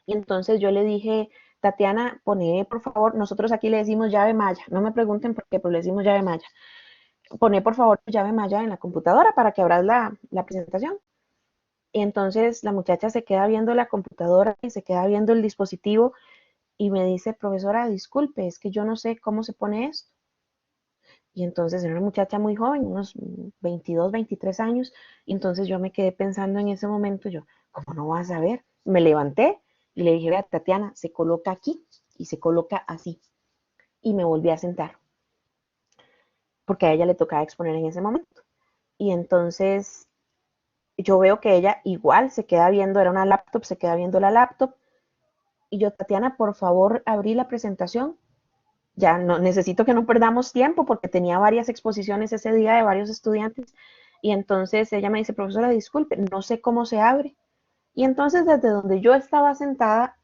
y entonces yo le dije, Tatiana, poné por favor, nosotros aquí le decimos llave malla, no me pregunten por qué, pero le decimos llave malla, poné por favor llave malla en la computadora para que abras la presentación. Y entonces la muchacha se queda viendo la computadora y se queda viendo el dispositivo y me dice, profesora, disculpe, es que yo no sé cómo se pone esto. Y entonces era una muchacha muy joven, unos 22, 23 años, y entonces yo me quedé pensando en ese momento, yo, ¿cómo no vas a ver? Me levanté y le dije, vea, Tatiana, se coloca aquí y se coloca así. Y me volví a sentar, porque a ella le tocaba exponer en ese momento. Y entonces yo veo que ella igual se queda viendo, era una laptop, se queda viendo la laptop, y yo, Tatiana, por favor, abrí la presentación. Ya no necesito que no perdamos tiempo porque tenía varias exposiciones ese día de varios estudiantes. Y entonces ella me dice, profesora, disculpe, no sé cómo se abre. Y entonces desde donde yo estaba sentada,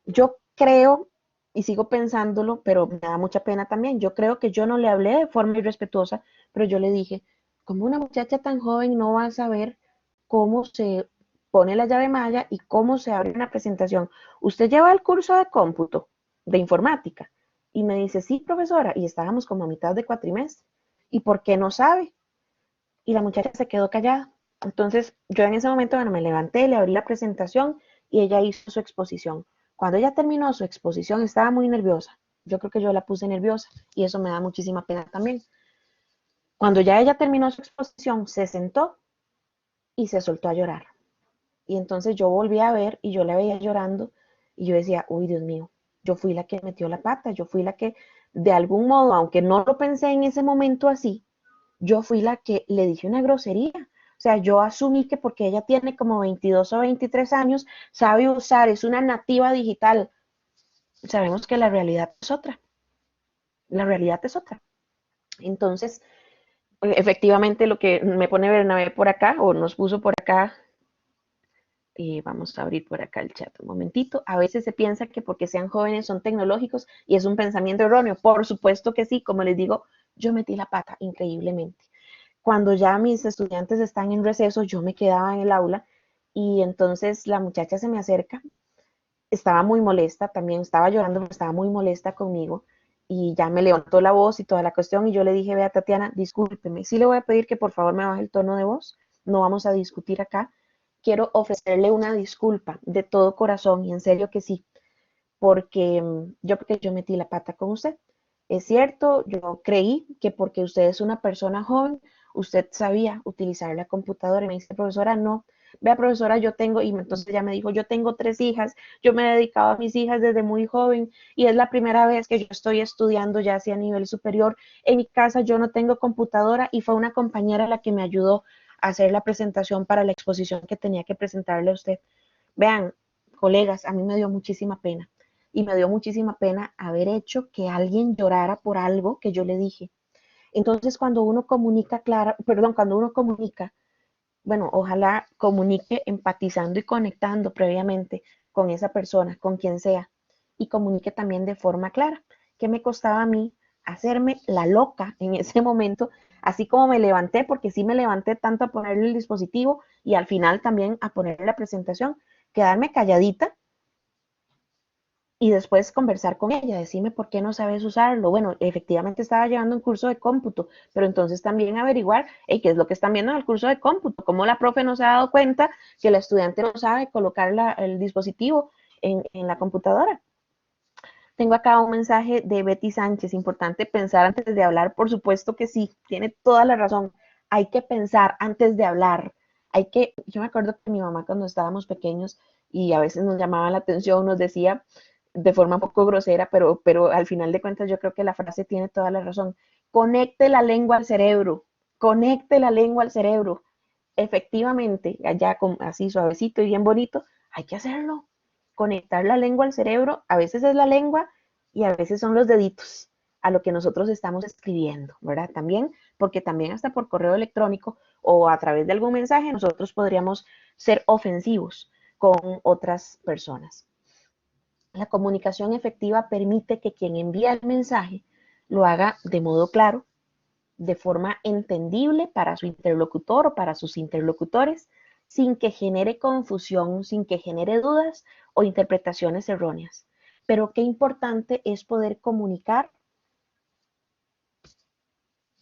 yo creo, y sigo pensándolo, pero me da mucha pena también, yo creo que yo no le hablé de forma irrespetuosa, pero yo le dije, como una muchacha tan joven no va a saber cómo se pone la llave malla y cómo se abre una presentación? Usted lleva el curso de cómputo, de informática. Y me dice, sí, profesora, y estábamos como a mitad de cuatrimestre. ¿Y por qué no sabe? Y la muchacha se quedó callada. Entonces yo en ese momento, bueno, me levanté, le abrí la presentación y ella hizo su exposición. Cuando ella terminó su exposición estaba muy nerviosa. Yo creo que yo la puse nerviosa y eso me da muchísima pena también. Cuando ya ella terminó su exposición, se sentó y se soltó a llorar. Y entonces yo volví a ver y yo la veía llorando y yo decía, uy, Dios mío, yo fui la que metió la pata, yo fui la que de algún modo, aunque no lo pensé en ese momento así, yo fui la que le dije una grosería. O sea, yo asumí que porque ella tiene como 22 o 23 años, sabe usar, es una nativa digital. Sabemos que la realidad es otra. La realidad es otra. Entonces, efectivamente, lo que me pone Bernabé por acá, o nos puso por acá, vamos a abrir por acá el chat un momentito. A veces se piensa que porque sean jóvenes son tecnológicos y es un pensamiento erróneo. Por supuesto que sí, como les digo, yo metí la pata increíblemente. Cuando ya mis estudiantes están en receso, yo me quedaba en el aula y entonces la muchacha se me acerca, estaba muy molesta, también estaba llorando, pero estaba muy molesta conmigo y ya me levantó la voz y toda la cuestión y yo le dije, vea Tatiana, discúlpeme, sí le voy a pedir que por favor me baje el tono de voz, no vamos a discutir acá, quiero ofrecerle una disculpa de todo corazón y en serio que sí, porque yo metí la pata con usted. Es cierto, yo creí que porque usted es una persona joven, usted sabía utilizar la computadora y me dice, profesora, no. Vea, profesora, yo tengo, y entonces ya me dijo, yo tengo 3 hijas, yo me he dedicado a mis hijas desde muy joven y es la primera vez que yo estoy estudiando ya hacia nivel superior. En mi casa yo no tengo computadora y fue una compañera la que me ayudó a hacer la presentación para la exposición que tenía que presentarle a usted. Vean, colegas, a mí me dio muchísima pena y me dio muchísima pena haber hecho que alguien llorara por algo que yo le dije. Entonces, cuando uno comunica, cuando uno comunica, bueno, ojalá comunique empatizando y conectando previamente con esa persona, con quien sea, y comunique también de forma clara. ¿Qué me costaba a mí hacerme la loca en ese momento? Así como me levanté, porque sí me levanté tanto a ponerle el dispositivo y al final también a ponerle la presentación, quedarme calladita y después conversar con ella, decirme por qué no sabes usarlo. Bueno, efectivamente estaba llevando un curso de cómputo, pero entonces también averiguar hey, qué es lo que están viendo en el curso de cómputo, cómo la profe no se ha dado cuenta que la estudiante no sabe colocar el dispositivo en la computadora. Tengo acá un mensaje de Betty Sánchez, importante pensar antes de hablar, por supuesto que sí, tiene toda la razón, hay que pensar antes de hablar, yo me acuerdo que mi mamá cuando estábamos pequeños y a veces nos llamaba la atención, nos decía de forma un poco grosera, pero al final de cuentas yo creo que la frase tiene toda la razón, conecte la lengua al cerebro, conecte la lengua al cerebro, efectivamente, allá así suavecito y bien bonito, hay que hacerlo. Conectar la lengua al cerebro, a veces es la lengua y a veces son los deditos a lo que nosotros estamos escribiendo, ¿verdad? También, porque también hasta por correo electrónico o a través de algún mensaje nosotros podríamos ser ofensivos con otras personas. La comunicación efectiva permite que quien envía el mensaje lo haga de modo claro, de forma entendible para su interlocutor o para sus interlocutores, sin que genere confusión, sin que genere dudas o interpretaciones erróneas. Pero qué importante es poder comunicar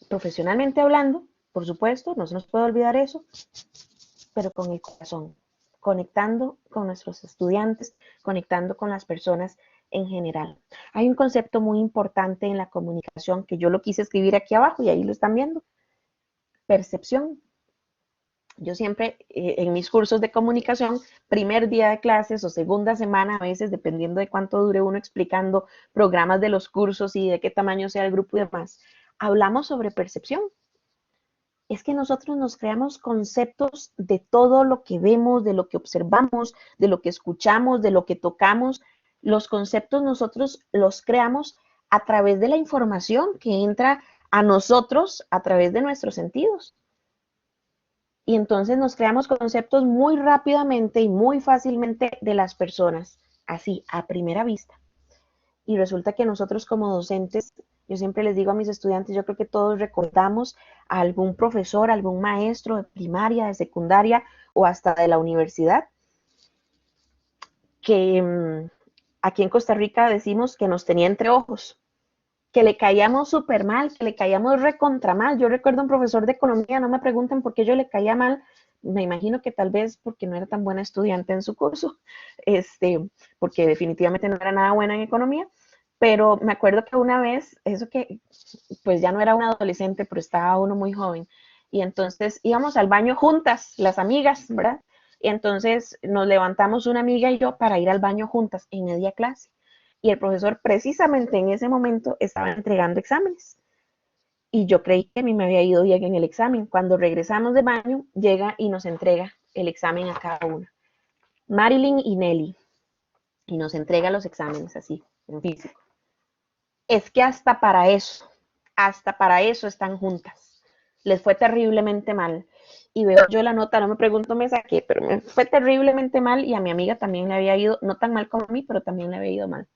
profesionalmente hablando, por supuesto, no se nos puede olvidar eso, pero con el corazón, conectando con nuestros estudiantes, conectando con las personas en general. Hay un concepto muy importante en la comunicación que yo lo quise escribir aquí abajo y ahí lo están viendo, percepción. Yo siempre en mis cursos de comunicación, primer día de clases o segunda semana, a veces, dependiendo de cuánto dure uno explicando programas de los cursos y de qué tamaño sea el grupo y demás, hablamos sobre percepción. Es que nosotros nos creamos conceptos de todo lo que vemos, de lo que observamos, de lo que escuchamos, de lo que tocamos. Los conceptos nosotros los creamos a través de la información que entra a nosotros a través de nuestros sentidos. Y entonces nos creamos conceptos muy rápidamente y muy fácilmente de las personas, así, a primera vista. Y resulta que nosotros como docentes, yo siempre les digo a mis estudiantes, yo creo que todos recordamos a algún profesor, algún maestro de primaria, de secundaria o hasta de la universidad, que aquí en Costa Rica decimos que nos tenía entre ojos, que le caíamos súper mal, que le caíamos recontra mal. Yo recuerdo a un profesor de economía, no me pregunten por qué yo le caía mal, me imagino que tal vez porque no era tan buena estudiante en su curso, porque definitivamente no era nada buena en economía, pero me acuerdo que una vez, eso que pues ya no era un adolescente, pero estaba uno muy joven, y entonces íbamos al baño juntas, las amigas, ¿verdad? Y entonces nos levantamos una amiga y yo para ir al baño juntas en media clase y el profesor precisamente en ese momento estaba entregando exámenes. Y yo creí que a mí me había ido bien en el examen. Cuando regresamos de baño, llega y nos entrega el examen a cada una. Marilyn y Nelly. Y nos entrega los exámenes así, en físico. Es que hasta para eso están juntas. Les fue terriblemente mal. Y veo yo la nota, no me pregunto me saqué, pero me fue terriblemente mal y a mi amiga también le había ido, no tan mal como a mí, pero también le había ido mal.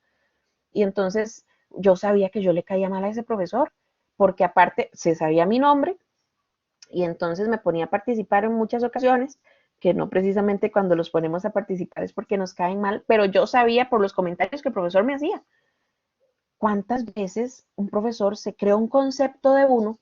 Y entonces yo sabía que yo le caía mal a ese profesor, porque aparte se sabía mi nombre y entonces me ponía a participar en muchas ocasiones, que no precisamente cuando los ponemos a participar es porque nos caen mal, pero yo sabía por los comentarios que el profesor me hacía. ¿Cuántas veces un profesor se creó un concepto de uno?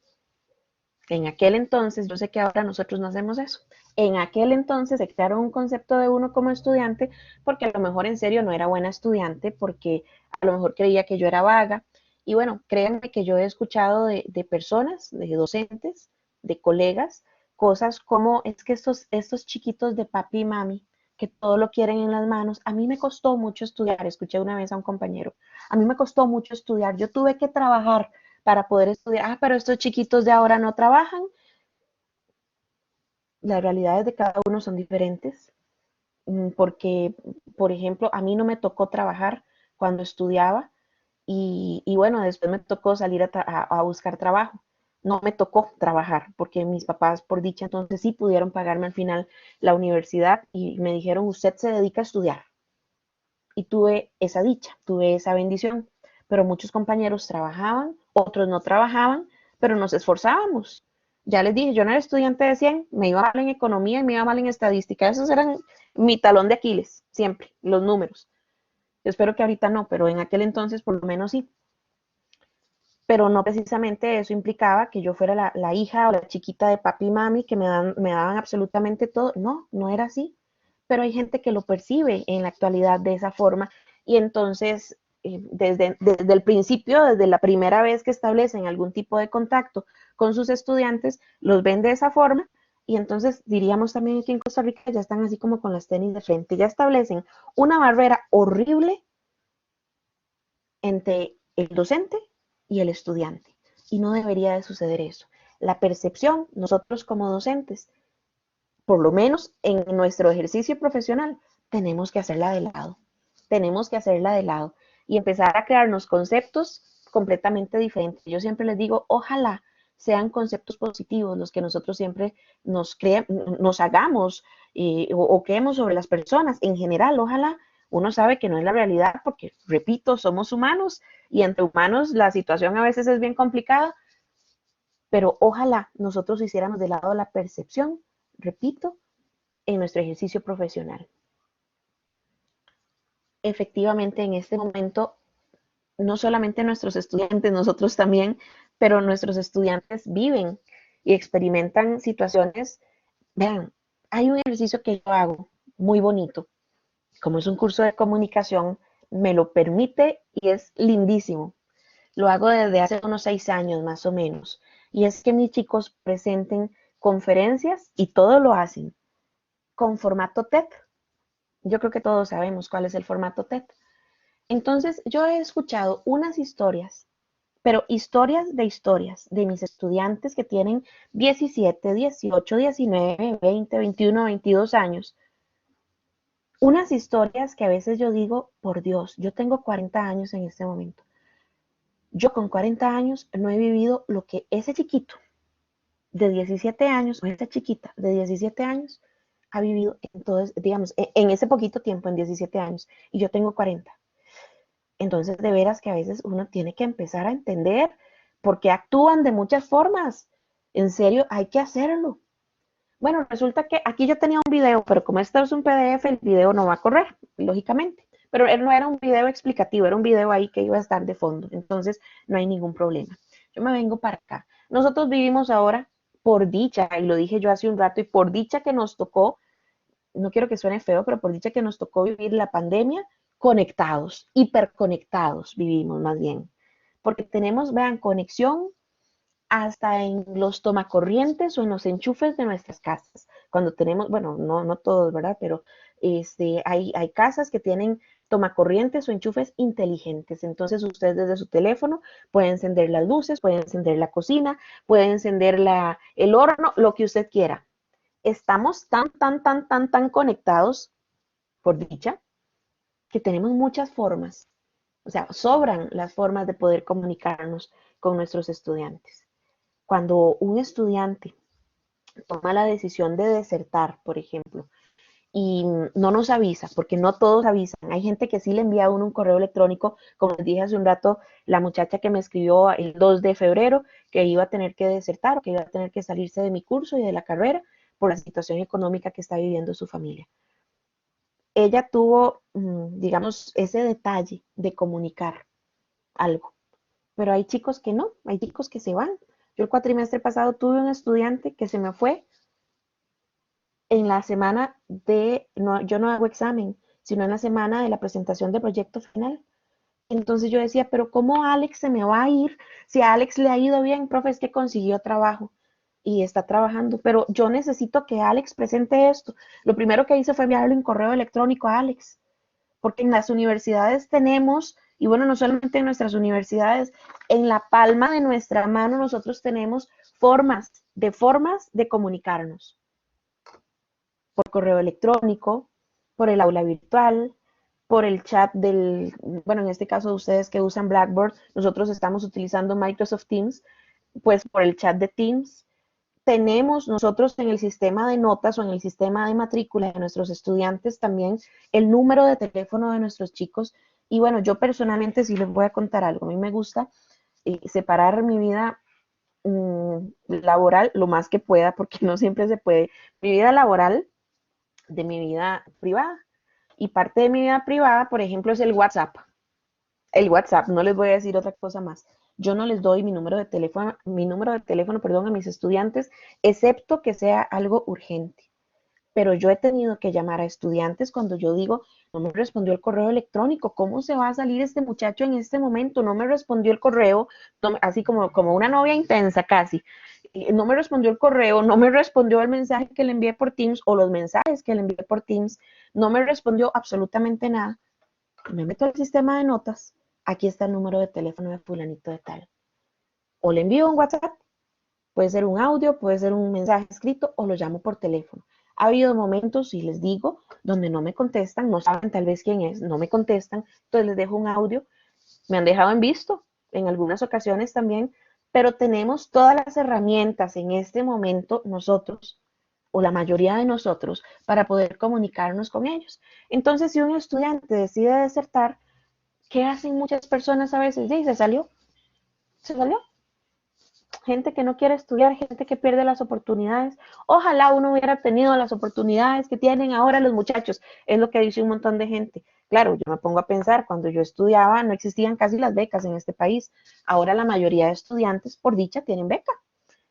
En aquel entonces, yo sé que ahora nosotros no hacemos eso. En aquel entonces se crearon un concepto de uno como estudiante porque a lo mejor en serio no era buena estudiante, porque a lo mejor creía que yo era vaga. Y bueno, créanme que yo he escuchado de personas, de docentes, de colegas, cosas como es que estos chiquitos de papi y mami, que todo lo quieren en las manos, a mí me costó mucho estudiar, escuché una vez a un compañero, a mí me costó mucho estudiar, yo tuve que trabajar para poder estudiar. Ah, pero estos chiquitos de ahora no trabajan. Las realidades de cada uno son diferentes, porque, por ejemplo, a mí no me tocó trabajar cuando estudiaba y bueno, después me tocó salir a buscar trabajo. No me tocó trabajar porque mis papás, por dicha, entonces sí pudieron pagarme al final la universidad y me dijeron, usted se dedica a estudiar. Y tuve esa dicha, tuve esa bendición, pero muchos compañeros trabajaban, otros no trabajaban, pero nos esforzábamos. Ya les dije, yo no era estudiante de 100, me iba mal en economía y me iba mal en estadística, esos eran mi talón de Aquiles, siempre, los números. Yo espero que ahorita no, pero en aquel entonces por lo menos sí. Pero no precisamente eso implicaba que yo fuera la hija o la chiquita de papi y mami que me daban absolutamente todo. No, no era así. Pero hay gente que lo percibe en la actualidad de esa forma y entonces desde el principio, desde la primera vez que establecen algún tipo de contacto con sus estudiantes, los ven de esa forma y entonces diríamos también aquí en Costa Rica ya están así como con las tenis de frente, ya establecen una barrera horrible entre el docente y el estudiante. Y no debería de suceder eso. La percepción, nosotros como docentes, por lo menos en nuestro ejercicio profesional, tenemos que hacerla de lado. Tenemos que hacerla de lado y empezar a crearnos conceptos completamente diferentes. Yo siempre les digo, ojalá sean conceptos positivos los que nosotros siempre nos hagamos o creemos sobre las personas en general. Ojalá Uno sabe que no es la realidad porque, repito, somos humanos y entre humanos la situación a veces es bien complicada, pero ojalá nosotros hiciéramos de lado la percepción, repito, en nuestro ejercicio profesional. Efectivamente, en este momento, no solamente nuestros estudiantes, nosotros también, pero nuestros estudiantes viven y experimentan situaciones. Vean, hay un ejercicio que yo hago muy bonito, como es un curso de comunicación, me lo permite y es lindísimo. Lo hago desde hace unos 6 años más o menos. Y es que mis chicos presenten conferencias y todo lo hacen con formato TED. Yo creo que todos sabemos cuál es el formato TED. Entonces, yo he escuchado unas historias, pero historias de mis estudiantes que tienen 17, 18, 19, 20, 21, 22 años. Unas historias que a veces yo digo, por Dios, yo tengo 40 años en este momento. Yo con 40 años no he vivido lo que ese chiquito de 17 años o esta chiquita de 17 años ha vivido entonces, digamos, en ese poquito tiempo, en 17 años, y yo tengo 40. Entonces, de veras que a veces uno tiene que empezar a entender por qué actúan de muchas formas. En serio, hay que hacerlo. Bueno, resulta que aquí yo tenía un video, pero como esto es un PDF, el video no va a correr, lógicamente. Pero él no era un video explicativo, era un video ahí que iba a estar de fondo. Entonces, no hay ningún problema. Yo me vengo para acá. Nosotros vivimos ahora, por dicha, y lo dije yo hace un rato, y por dicha que nos tocó, no quiero que suene feo, pero por dicha que nos tocó vivir la pandemia conectados, hiperconectados vivimos más bien. Porque tenemos, vean, conexión hasta en los tomacorrientes o en los enchufes de nuestras casas. Cuando tenemos, bueno, no todos, ¿verdad? Pero hay casas que tienen tomacorrientes o enchufes inteligentes. Entonces usted desde su teléfono puede encender las luces, puede encender la cocina, puede encender el horno, lo que usted quiera. Estamos tan conectados, por dicha, que tenemos muchas formas. O sea, sobran las formas de poder comunicarnos con nuestros estudiantes. Cuando un estudiante toma la decisión de desertar, por ejemplo, y no nos avisa, porque no todos avisan. Hay gente que sí le envía a uno un correo electrónico, como les dije hace un rato, la muchacha que me escribió el 2 de febrero que iba a tener que desertar o que iba a tener que salirse de mi curso y de la carrera por la situación económica que está viviendo su familia. Ella tuvo, digamos, ese detalle de comunicar algo, pero hay chicos que no, hay chicos que se van. Yo el cuatrimestre pasado tuve un estudiante que se me fue en la semana no, yo no hago examen, sino en la semana de la presentación del proyecto final. Entonces yo decía, pero ¿cómo Alex se me va a ir? Si a Alex le ha ido bien, profe, es que consiguió trabajo y está trabajando, pero yo necesito que Alex presente esto. Lo primero que hice fue enviarle un correo electrónico a Alex, porque en las universidades tenemos, y bueno, no solamente en nuestras universidades, en la palma de nuestra mano nosotros tenemos formas de comunicarnos por correo electrónico, por el aula virtual, por el chat bueno, en este caso ustedes que usan Blackboard, nosotros estamos utilizando Microsoft Teams, pues por el chat de Teams. Tenemos nosotros en el sistema de notas o en el sistema de matrícula de nuestros estudiantes también el número de teléfono de nuestros chicos. Y bueno, yo personalmente sí les voy a contar algo. A mí me gusta separar mi vida laboral lo más que pueda, porque no siempre se puede. Mi vida laboral de mi vida privada. Y parte de mi vida privada, por ejemplo, es el WhatsApp. El WhatsApp, no les voy a decir otra cosa más. Yo no les doy mi número de teléfono, perdón, a mis estudiantes, excepto que sea algo urgente. Pero yo he tenido que llamar a estudiantes cuando yo digo, no me respondió el correo electrónico, ¿cómo se va a salir este muchacho en este momento? No me respondió el correo, así como una novia intensa casi. No me respondió el correo, no me respondió el mensaje que le envié por Teams o los mensajes que le envié por Teams, no me respondió absolutamente nada. Me meto al sistema de notas, aquí está el número de teléfono de fulanito de tal. O le envío un WhatsApp, puede ser un audio, puede ser un mensaje escrito o lo llamo por teléfono. Ha habido momentos, y les digo, donde no me contestan, no saben tal vez quién es, no me contestan, entonces les dejo un audio, me han dejado en visto en algunas ocasiones también, pero tenemos todas las herramientas en este momento nosotros o la mayoría de nosotros, para poder comunicarnos con ellos. Entonces, si un estudiante decide desertar, ¿qué hacen muchas personas a veces? Sí, se salió. Gente que no quiere estudiar, gente que pierde las oportunidades. Ojalá uno hubiera tenido las oportunidades que tienen ahora los muchachos, es lo que dice un montón de gente. Claro, yo me pongo a pensar, cuando yo estudiaba no existían casi las becas en este país. Ahora la mayoría de estudiantes, por dicha, tienen beca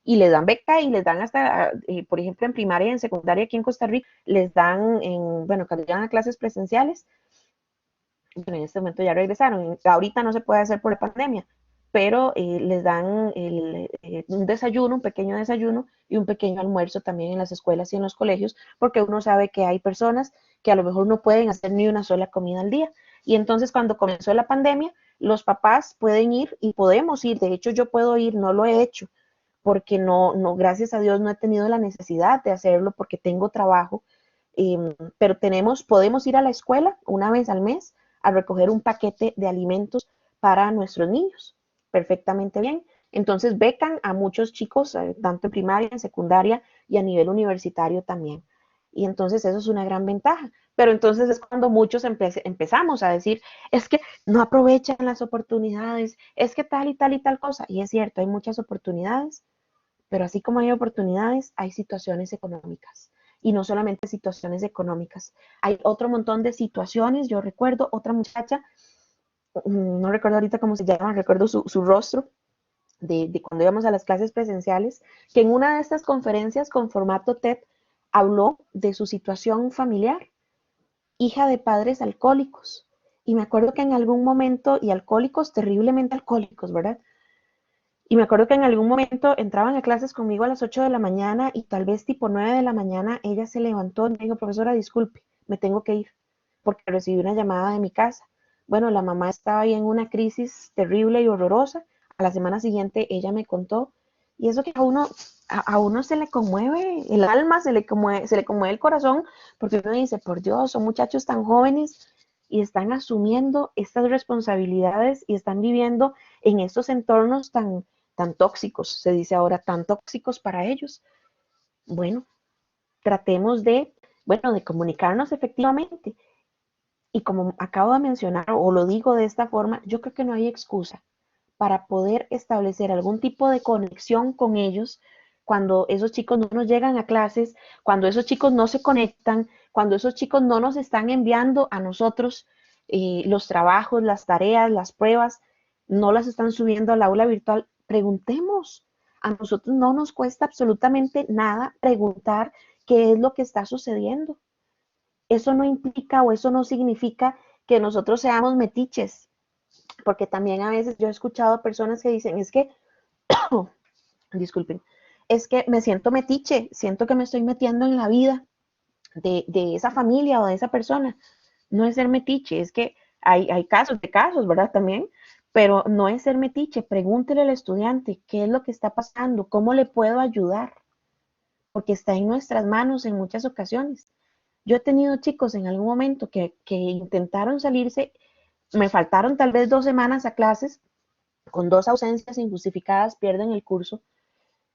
y les dan beca y les dan hasta, por ejemplo, en primaria y en secundaria aquí en Costa Rica, les dan, bueno, cuando llegan a clases presenciales, bueno, en este momento ya regresaron, ahorita no se puede hacer por la pandemia, pero les dan un desayuno, un pequeño desayuno y un pequeño almuerzo también en las escuelas y en los colegios, porque uno sabe que hay personas que a lo mejor no pueden hacer ni una sola comida al día. Y entonces cuando comenzó la pandemia, los papás pueden ir y podemos ir, de hecho yo puedo ir, no lo he hecho, porque gracias a Dios no he tenido la necesidad de hacerlo porque tengo trabajo, pero podemos ir a la escuela una vez al mes a recoger un paquete de alimentos para nuestros niños, perfectamente bien. Entonces becan a muchos chicos, tanto en primaria, en secundaria y a nivel universitario también. Y entonces eso es una gran ventaja. Pero entonces es cuando muchos empezamos a decir, es que no aprovechan las oportunidades, es que tal y tal y tal cosa. Y es cierto, hay muchas oportunidades, pero así como hay oportunidades, hay situaciones económicas. Y no solamente situaciones económicas. Hay otro montón de situaciones. Yo recuerdo otra muchacha, no recuerdo ahorita cómo se llama, recuerdo su rostro, de cuando íbamos a las clases presenciales, que en una de estas conferencias con formato TED habló de su situación familiar, hija de padres alcohólicos. Y me acuerdo que en algún momento, y alcohólicos, terriblemente alcohólicos, ¿verdad? Y me acuerdo que en algún momento entraban a clases conmigo a las 8 de la mañana y tal vez tipo 9 de la mañana ella se levantó y me dijo, profesora, disculpe, me tengo que ir porque recibí una llamada de mi casa. Bueno, la mamá estaba ahí en una crisis terrible y horrorosa. A la semana siguiente ella me contó y eso que a uno se le conmueve el alma, se le conmueve el corazón porque uno dice, por Dios, son muchachos tan jóvenes y están asumiendo estas responsabilidades y están viviendo en estos entornos tan tóxicos, se dice ahora, tan tóxicos para ellos. Bueno, tratemos de comunicarnos efectivamente. Y como acabo de mencionar, o lo digo de esta forma, yo creo que no hay excusa para poder establecer algún tipo de conexión con ellos cuando esos chicos no nos llegan a clases, cuando esos chicos no se conectan, cuando esos chicos no nos están enviando a nosotros los trabajos, las tareas, las pruebas, no las están subiendo al aula virtual. Preguntemos. A nosotros no nos cuesta absolutamente nada preguntar qué es lo que está sucediendo. Eso no implica o eso no significa que nosotros seamos metiches, porque también a veces yo he escuchado personas que dicen, es que, disculpen, es que me siento metiche, siento que me estoy metiendo en la vida de esa familia o de esa persona. No es ser metiche, es que hay casos de casos, ¿verdad? También, pero no es ser metiche. Pregúntele al estudiante qué es lo que está pasando, cómo le puedo ayudar, porque está en nuestras manos en muchas ocasiones. Yo he tenido chicos en algún momento que intentaron salirse, me faltaron tal vez 2 semanas a clases, con 2 ausencias injustificadas pierden el curso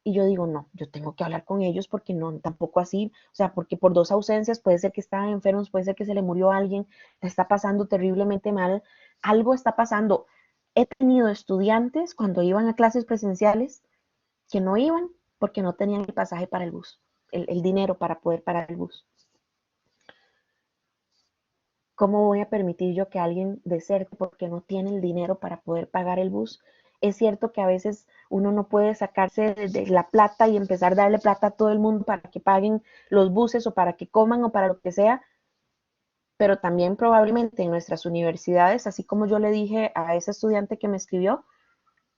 y yo digo, no, yo tengo que hablar con ellos porque no, tampoco así, o sea, porque por 2 ausencias puede ser que estaban enfermos, puede ser que se le murió a alguien, está pasando terriblemente mal, algo está pasando. He tenido estudiantes cuando iban a clases presenciales que no iban porque no tenían el pasaje para el bus, el dinero para poder pagar el bus. ¿Cómo voy a permitir yo que alguien deserte porque no tiene el dinero para poder pagar el bus? Es cierto que a veces uno no puede sacarse de la plata y empezar a darle plata a todo el mundo para que paguen los buses o para que coman o para lo que sea, pero también probablemente en nuestras universidades, así como yo le dije a ese estudiante que me escribió,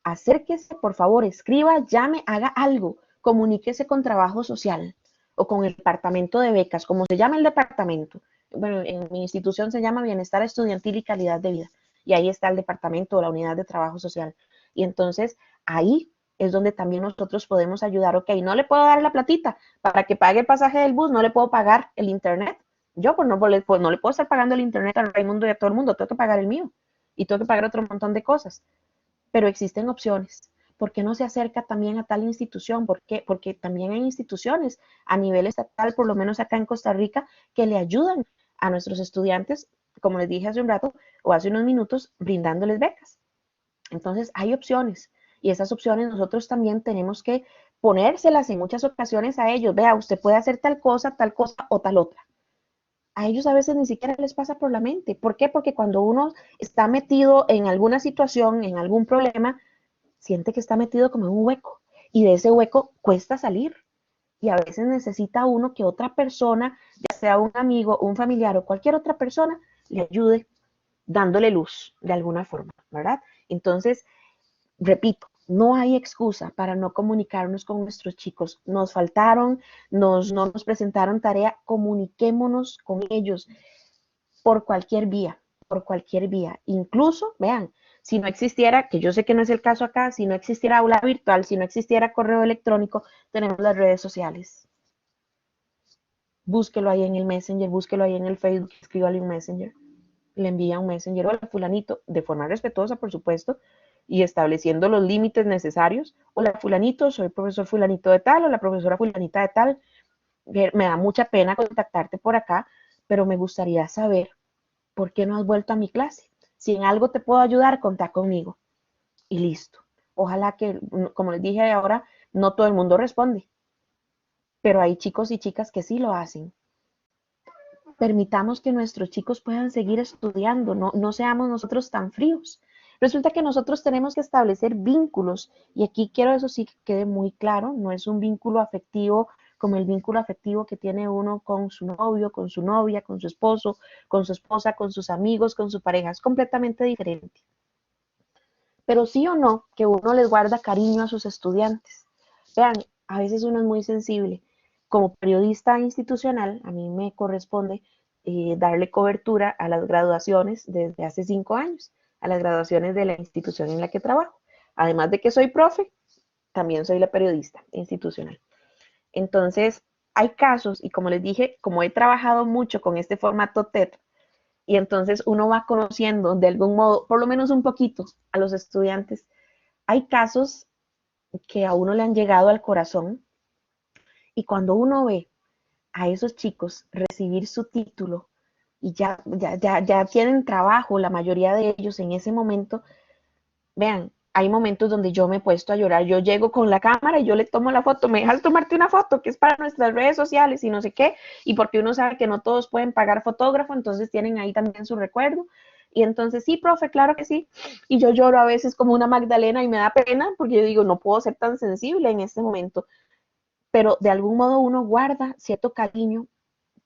acérquese, por favor, escriba, llame, haga algo, comuníquese con trabajo social o con el departamento de becas, como se llama el departamento. Bueno, en mi institución se llama Bienestar Estudiantil y Calidad de Vida, y ahí está el departamento o la unidad de trabajo social. Y entonces ahí es donde también nosotros podemos ayudar. Ok, no le puedo dar la platita para que pague el pasaje del bus, no le puedo pagar el internet. Yo pues no le puedo estar pagando el internet a Raimundo y a todo el mundo, tengo que pagar el mío y tengo que pagar otro montón de cosas, pero existen opciones. ¿por qué no se acerca también a tal institución? ¿Por qué? Porque también hay instituciones a nivel estatal, por lo menos acá en Costa Rica, que le ayudan a nuestros estudiantes, como les dije hace un rato o hace unos minutos, brindándoles becas. Entonces, hay opciones y esas opciones nosotros también tenemos que ponérselas en muchas ocasiones a ellos. Vea, usted puede hacer tal cosa o tal otra. A ellos a veces ni siquiera les pasa por la mente. ¿Por qué? Porque cuando uno está metido en alguna situación, en algún problema, siente que está metido como en un hueco y de ese hueco cuesta salir. Y a veces necesita uno que otra persona, ya sea un amigo, un familiar o cualquier otra persona, le ayude dándole luz de alguna forma, ¿verdad? Entonces, repito, no hay excusa para no comunicarnos con nuestros chicos. Nos faltaron, no nos presentaron tarea, comuniquémonos con ellos por cualquier vía, por cualquier vía. Incluso, vean, si no existiera, que yo sé que no es el caso acá, si no existiera aula virtual, si no existiera correo electrónico, tenemos las redes sociales. Búsquelo ahí en el Messenger, búsquelo ahí en el Facebook, escríbale un Messenger, le envía un Messenger, hola fulanito, de forma respetuosa, por supuesto, y estableciendo los límites necesarios. Hola fulanito, soy el profesor fulanito de tal o la profesora fulanita de tal. Me da mucha pena contactarte por acá, pero me gustaría saber por qué no has vuelto a mi clase. Si en algo te puedo ayudar, contá conmigo. Y listo. Ojalá que, como les dije ahora, no todo el mundo responde, pero hay chicos y chicas que sí lo hacen. Permitamos que nuestros chicos puedan seguir estudiando, no seamos nosotros tan fríos. Resulta que nosotros tenemos que establecer vínculos y aquí quiero eso sí que quede muy claro, no es un vínculo afectivo como el vínculo afectivo que tiene uno con su novio, con su novia, con su esposo, con su esposa, con sus amigos, con su pareja, es completamente diferente. Pero sí o no que uno les guarda cariño a sus estudiantes. Vean, a veces uno es muy sensible. Como periodista institucional, a mí me corresponde darle cobertura a las graduaciones desde hace 5 años, a las graduaciones de la institución en la que trabajo. Además de que soy profe, también soy la periodista institucional. Entonces, hay casos, y como les dije, como he trabajado mucho con este formato TED, y entonces uno va conociendo de algún modo, por lo menos un poquito, a los estudiantes. Hay casos que a uno le han llegado al corazón y cuando uno ve a esos chicos recibir su título y ya tienen trabajo, la mayoría de ellos en ese momento, vean, hay momentos donde yo me he puesto a llorar, yo llego con la cámara y yo le tomo la foto, me dejas tomarte una foto que es para nuestras redes sociales y no sé qué, y porque uno sabe que no todos pueden pagar fotógrafo, entonces tienen ahí también su recuerdo, y entonces sí, profe, claro que sí, y yo lloro a veces como una Magdalena y me da pena porque yo digo, no puedo ser tan sensible en este momento, pero de algún modo uno guarda cierto cariño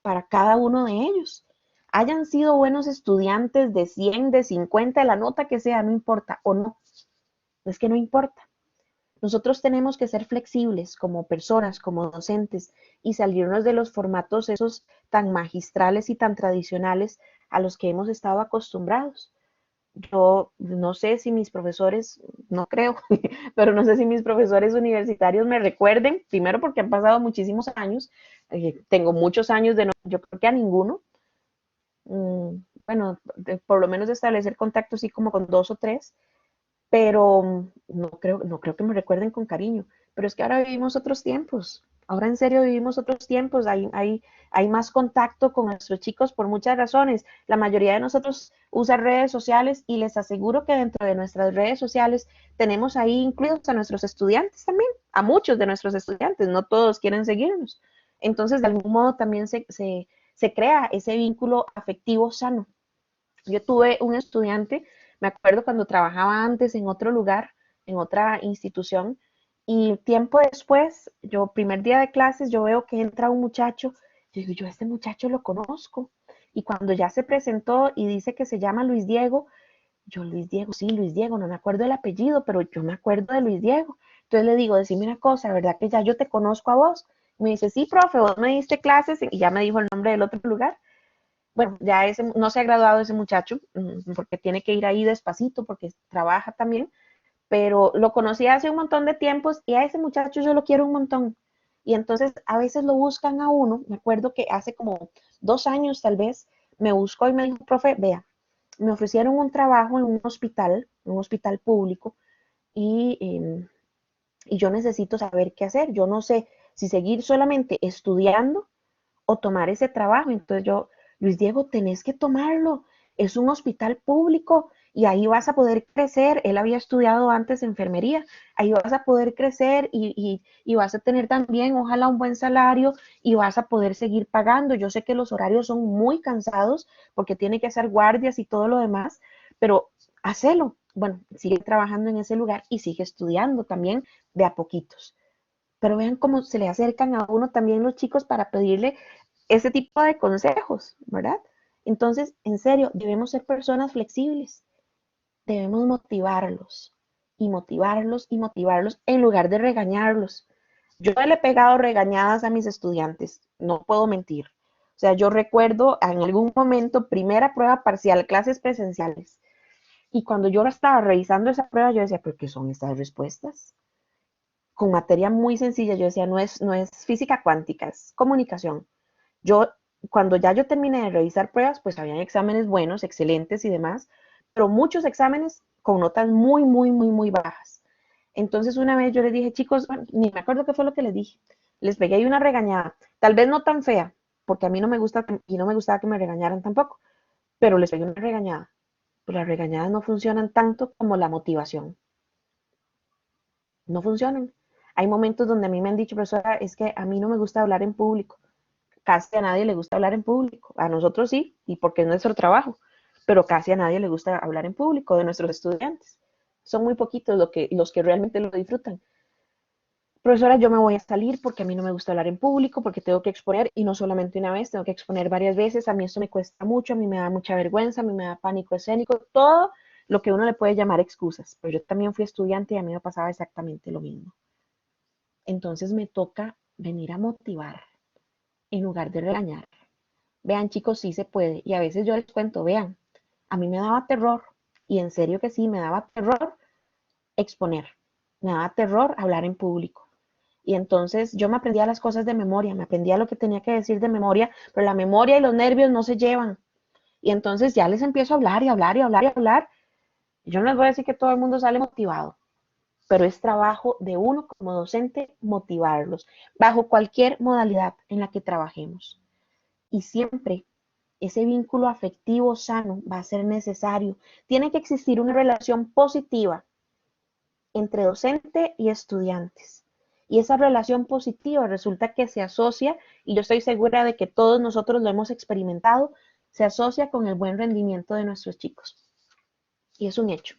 para cada uno de ellos. Hayan sido buenos estudiantes de 100, de 50, la nota que sea, no importa, o no, es que no importa. Nosotros tenemos que ser flexibles como personas, como docentes y salirnos de los formatos esos tan magistrales y tan tradicionales a los que hemos estado acostumbrados. Yo no sé si mis profesores, no creo, pero no sé si mis profesores universitarios me recuerden, primero porque han pasado muchísimos años, tengo muchos años de no, yo creo que a ninguno, bueno, por lo menos de establecer contacto sí como con dos o tres, pero no creo que me recuerden con cariño. Pero es que ahora vivimos otros tiempos. Ahora en serio vivimos otros tiempos. Hay más contacto con nuestros chicos por muchas razones. La mayoría de nosotros usa redes sociales y les aseguro que dentro de nuestras redes sociales tenemos ahí incluidos a nuestros estudiantes también, a muchos de nuestros estudiantes. No todos quieren seguirnos. Entonces, de algún modo también se crea ese vínculo afectivo sano. Yo tuve un estudiante, me acuerdo cuando trabajaba antes en otro lugar, en otra institución, y tiempo después, yo primer día de clases, yo veo que entra un muchacho, yo digo, yo a este muchacho lo conozco, y cuando ya se presentó y dice que se llama Luis Diego, yo Luis Diego, sí, Luis Diego, no me acuerdo el apellido, pero yo me acuerdo de Luis Diego. Entonces le digo, decime una cosa, ¿verdad que ya yo te conozco a vos? Me dice, sí, profe, vos me diste clases, y ya me dijo el nombre del otro lugar. Bueno, ya no se ha graduado ese muchacho, porque tiene que ir ahí despacito, porque trabaja también, pero lo conocí hace un montón de tiempos y a ese muchacho yo lo quiero un montón. Y entonces a veces lo buscan a uno, me acuerdo que hace como 2 años tal vez, me buscó y me dijo, profe, vea, me ofrecieron un trabajo en un hospital público, y y yo necesito saber qué hacer. Yo no sé si seguir solamente estudiando o tomar ese trabajo. Entonces yo, Luis Diego, tenés que tomarlo. Es un hospital público y ahí vas a poder crecer. Él había estudiado antes enfermería. Ahí vas a poder crecer y vas a tener también, ojalá, un buen salario y vas a poder seguir pagando. Yo sé que los horarios son muy cansados porque tiene que hacer guardias y todo lo demás, pero hacelo. Bueno, sigue trabajando en ese lugar y sigue estudiando también de a poquitos. Pero vean cómo se le acercan a uno también los chicos para pedirle ese tipo de consejos, ¿verdad? Entonces, en serio, debemos ser personas flexibles, debemos motivarlos y motivarlos y motivarlos en lugar de regañarlos. Yo le he pegado regañadas a mis estudiantes, no puedo mentir. O sea, yo recuerdo en algún momento, primera prueba parcial, clases presenciales, y cuando yo estaba revisando esa prueba, yo decía, ¿pero qué son estas respuestas? Con materia muy sencilla, yo decía, no es física cuántica, es comunicación. Yo, cuando ya yo terminé de revisar pruebas, pues habían exámenes buenos, excelentes y demás, pero muchos exámenes con notas muy, muy, muy, muy bajas. Entonces una vez yo les dije, chicos, bueno, ni me acuerdo qué fue lo que les dije, les pegué ahí una regañada, tal vez no tan fea, porque a mí no me gusta y no me gustaba que me regañaran tampoco, pero les pegué una regañada. Pero las regañadas no funcionan tanto como la motivación, no funcionan. Hay momentos donde a mí me han dicho, profesora, es que a mí no me gusta hablar en público. Casi a nadie le gusta hablar en público. A nosotros sí, y porque es nuestro trabajo, pero casi a nadie le gusta hablar en público de nuestros estudiantes. Son muy poquitos los que realmente lo disfrutan. Profesora, yo me voy a salir porque a mí no me gusta hablar en público, porque tengo que exponer, y no solamente una vez, tengo que exponer varias veces. A mí esto me cuesta mucho, a mí me da mucha vergüenza, a mí me da pánico escénico, todo lo que uno le puede llamar excusas. Pero yo también fui estudiante y a mí me pasaba exactamente lo mismo. Entonces me toca venir a motivar en lugar de regañar. Vean, chicos, sí se puede. Y a veces yo les cuento, vean, a mí me daba terror, y en serio que sí, me daba terror exponer, me daba terror hablar en público. Y entonces yo me aprendía las cosas de memoria, me aprendía lo que tenía que decir de memoria, pero la memoria y los nervios no se llevan. Y entonces ya les empiezo a hablar y hablar y hablar y hablar. Yo no les voy a decir que todo el mundo sale motivado, pero es trabajo de uno como docente motivarlos, bajo cualquier modalidad en la que trabajemos. Y siempre ese vínculo afectivo sano va a ser necesario. Tiene que existir una relación positiva entre docente y estudiantes. Y esa relación positiva resulta que se asocia, y yo estoy segura de que todos nosotros lo hemos experimentado, se asocia con el buen rendimiento de nuestros chicos. Y es un hecho.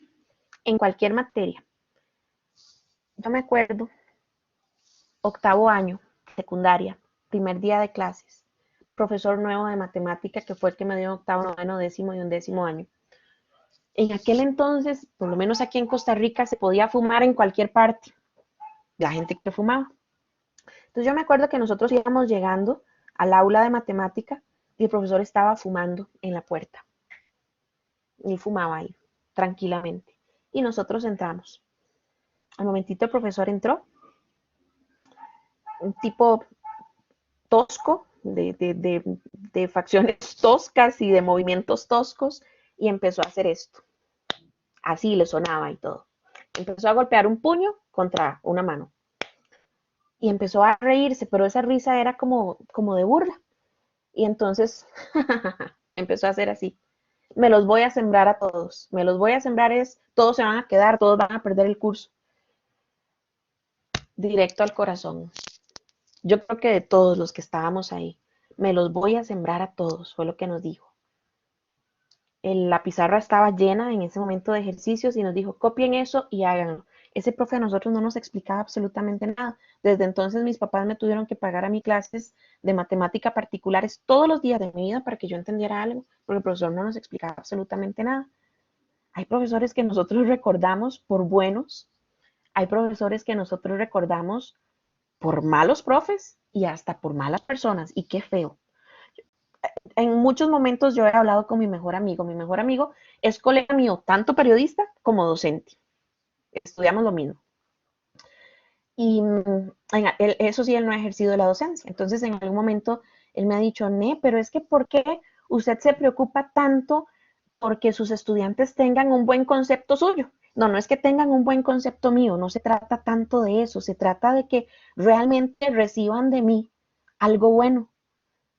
En cualquier materia. Yo me acuerdo, octavo año, secundaria, primer día de clases, profesor nuevo de matemática que fue el que me dio octavo, noveno, décimo y undécimo año. En aquel entonces, por lo menos aquí en Costa Rica, se podía fumar en cualquier parte, la gente que fumaba. Entonces yo me acuerdo que nosotros íbamos llegando al aula de matemática y el profesor estaba fumando en la puerta. Y fumaba ahí, tranquilamente. Y nosotros entramos. Al momentito el profesor entró, un tipo tosco, de facciones toscas y de movimientos toscos, y empezó a hacer esto. Así le sonaba y todo. Empezó a golpear un puño contra una mano. Y empezó a reírse, pero esa risa era como de burla. Y entonces empezó a hacer así. Me los voy a sembrar a todos. Me los voy a sembrar todos se van a quedar, todos van a perder el curso. Directo al corazón. Yo creo que de todos los que estábamos ahí, me los voy a sembrar a todos, fue lo que nos dijo. La pizarra estaba llena en ese momento de ejercicios y nos dijo, copien eso y háganlo. Ese profe a nosotros no nos explicaba absolutamente nada. Desde entonces mis papás me tuvieron que pagar a mí clases de matemática particulares todos los días de mi vida para que yo entendiera algo, porque el profesor no nos explicaba absolutamente nada. Hay profesores que nosotros recordamos por buenos, hay profesores que nosotros recordamos por malos profes y hasta por malas personas, y qué feo. En muchos momentos yo he hablado con mi mejor amigo es colega mío, tanto periodista como docente, estudiamos lo mismo. Y eso sí, él no ha ejercido la docencia. Entonces, en algún momento, él me ha dicho, pero es que ¿por qué usted se preocupa tanto porque sus estudiantes tengan un buen concepto suyo? No, no es que tengan un buen concepto mío, no se trata tanto de eso, se trata de que realmente reciban de mí algo bueno.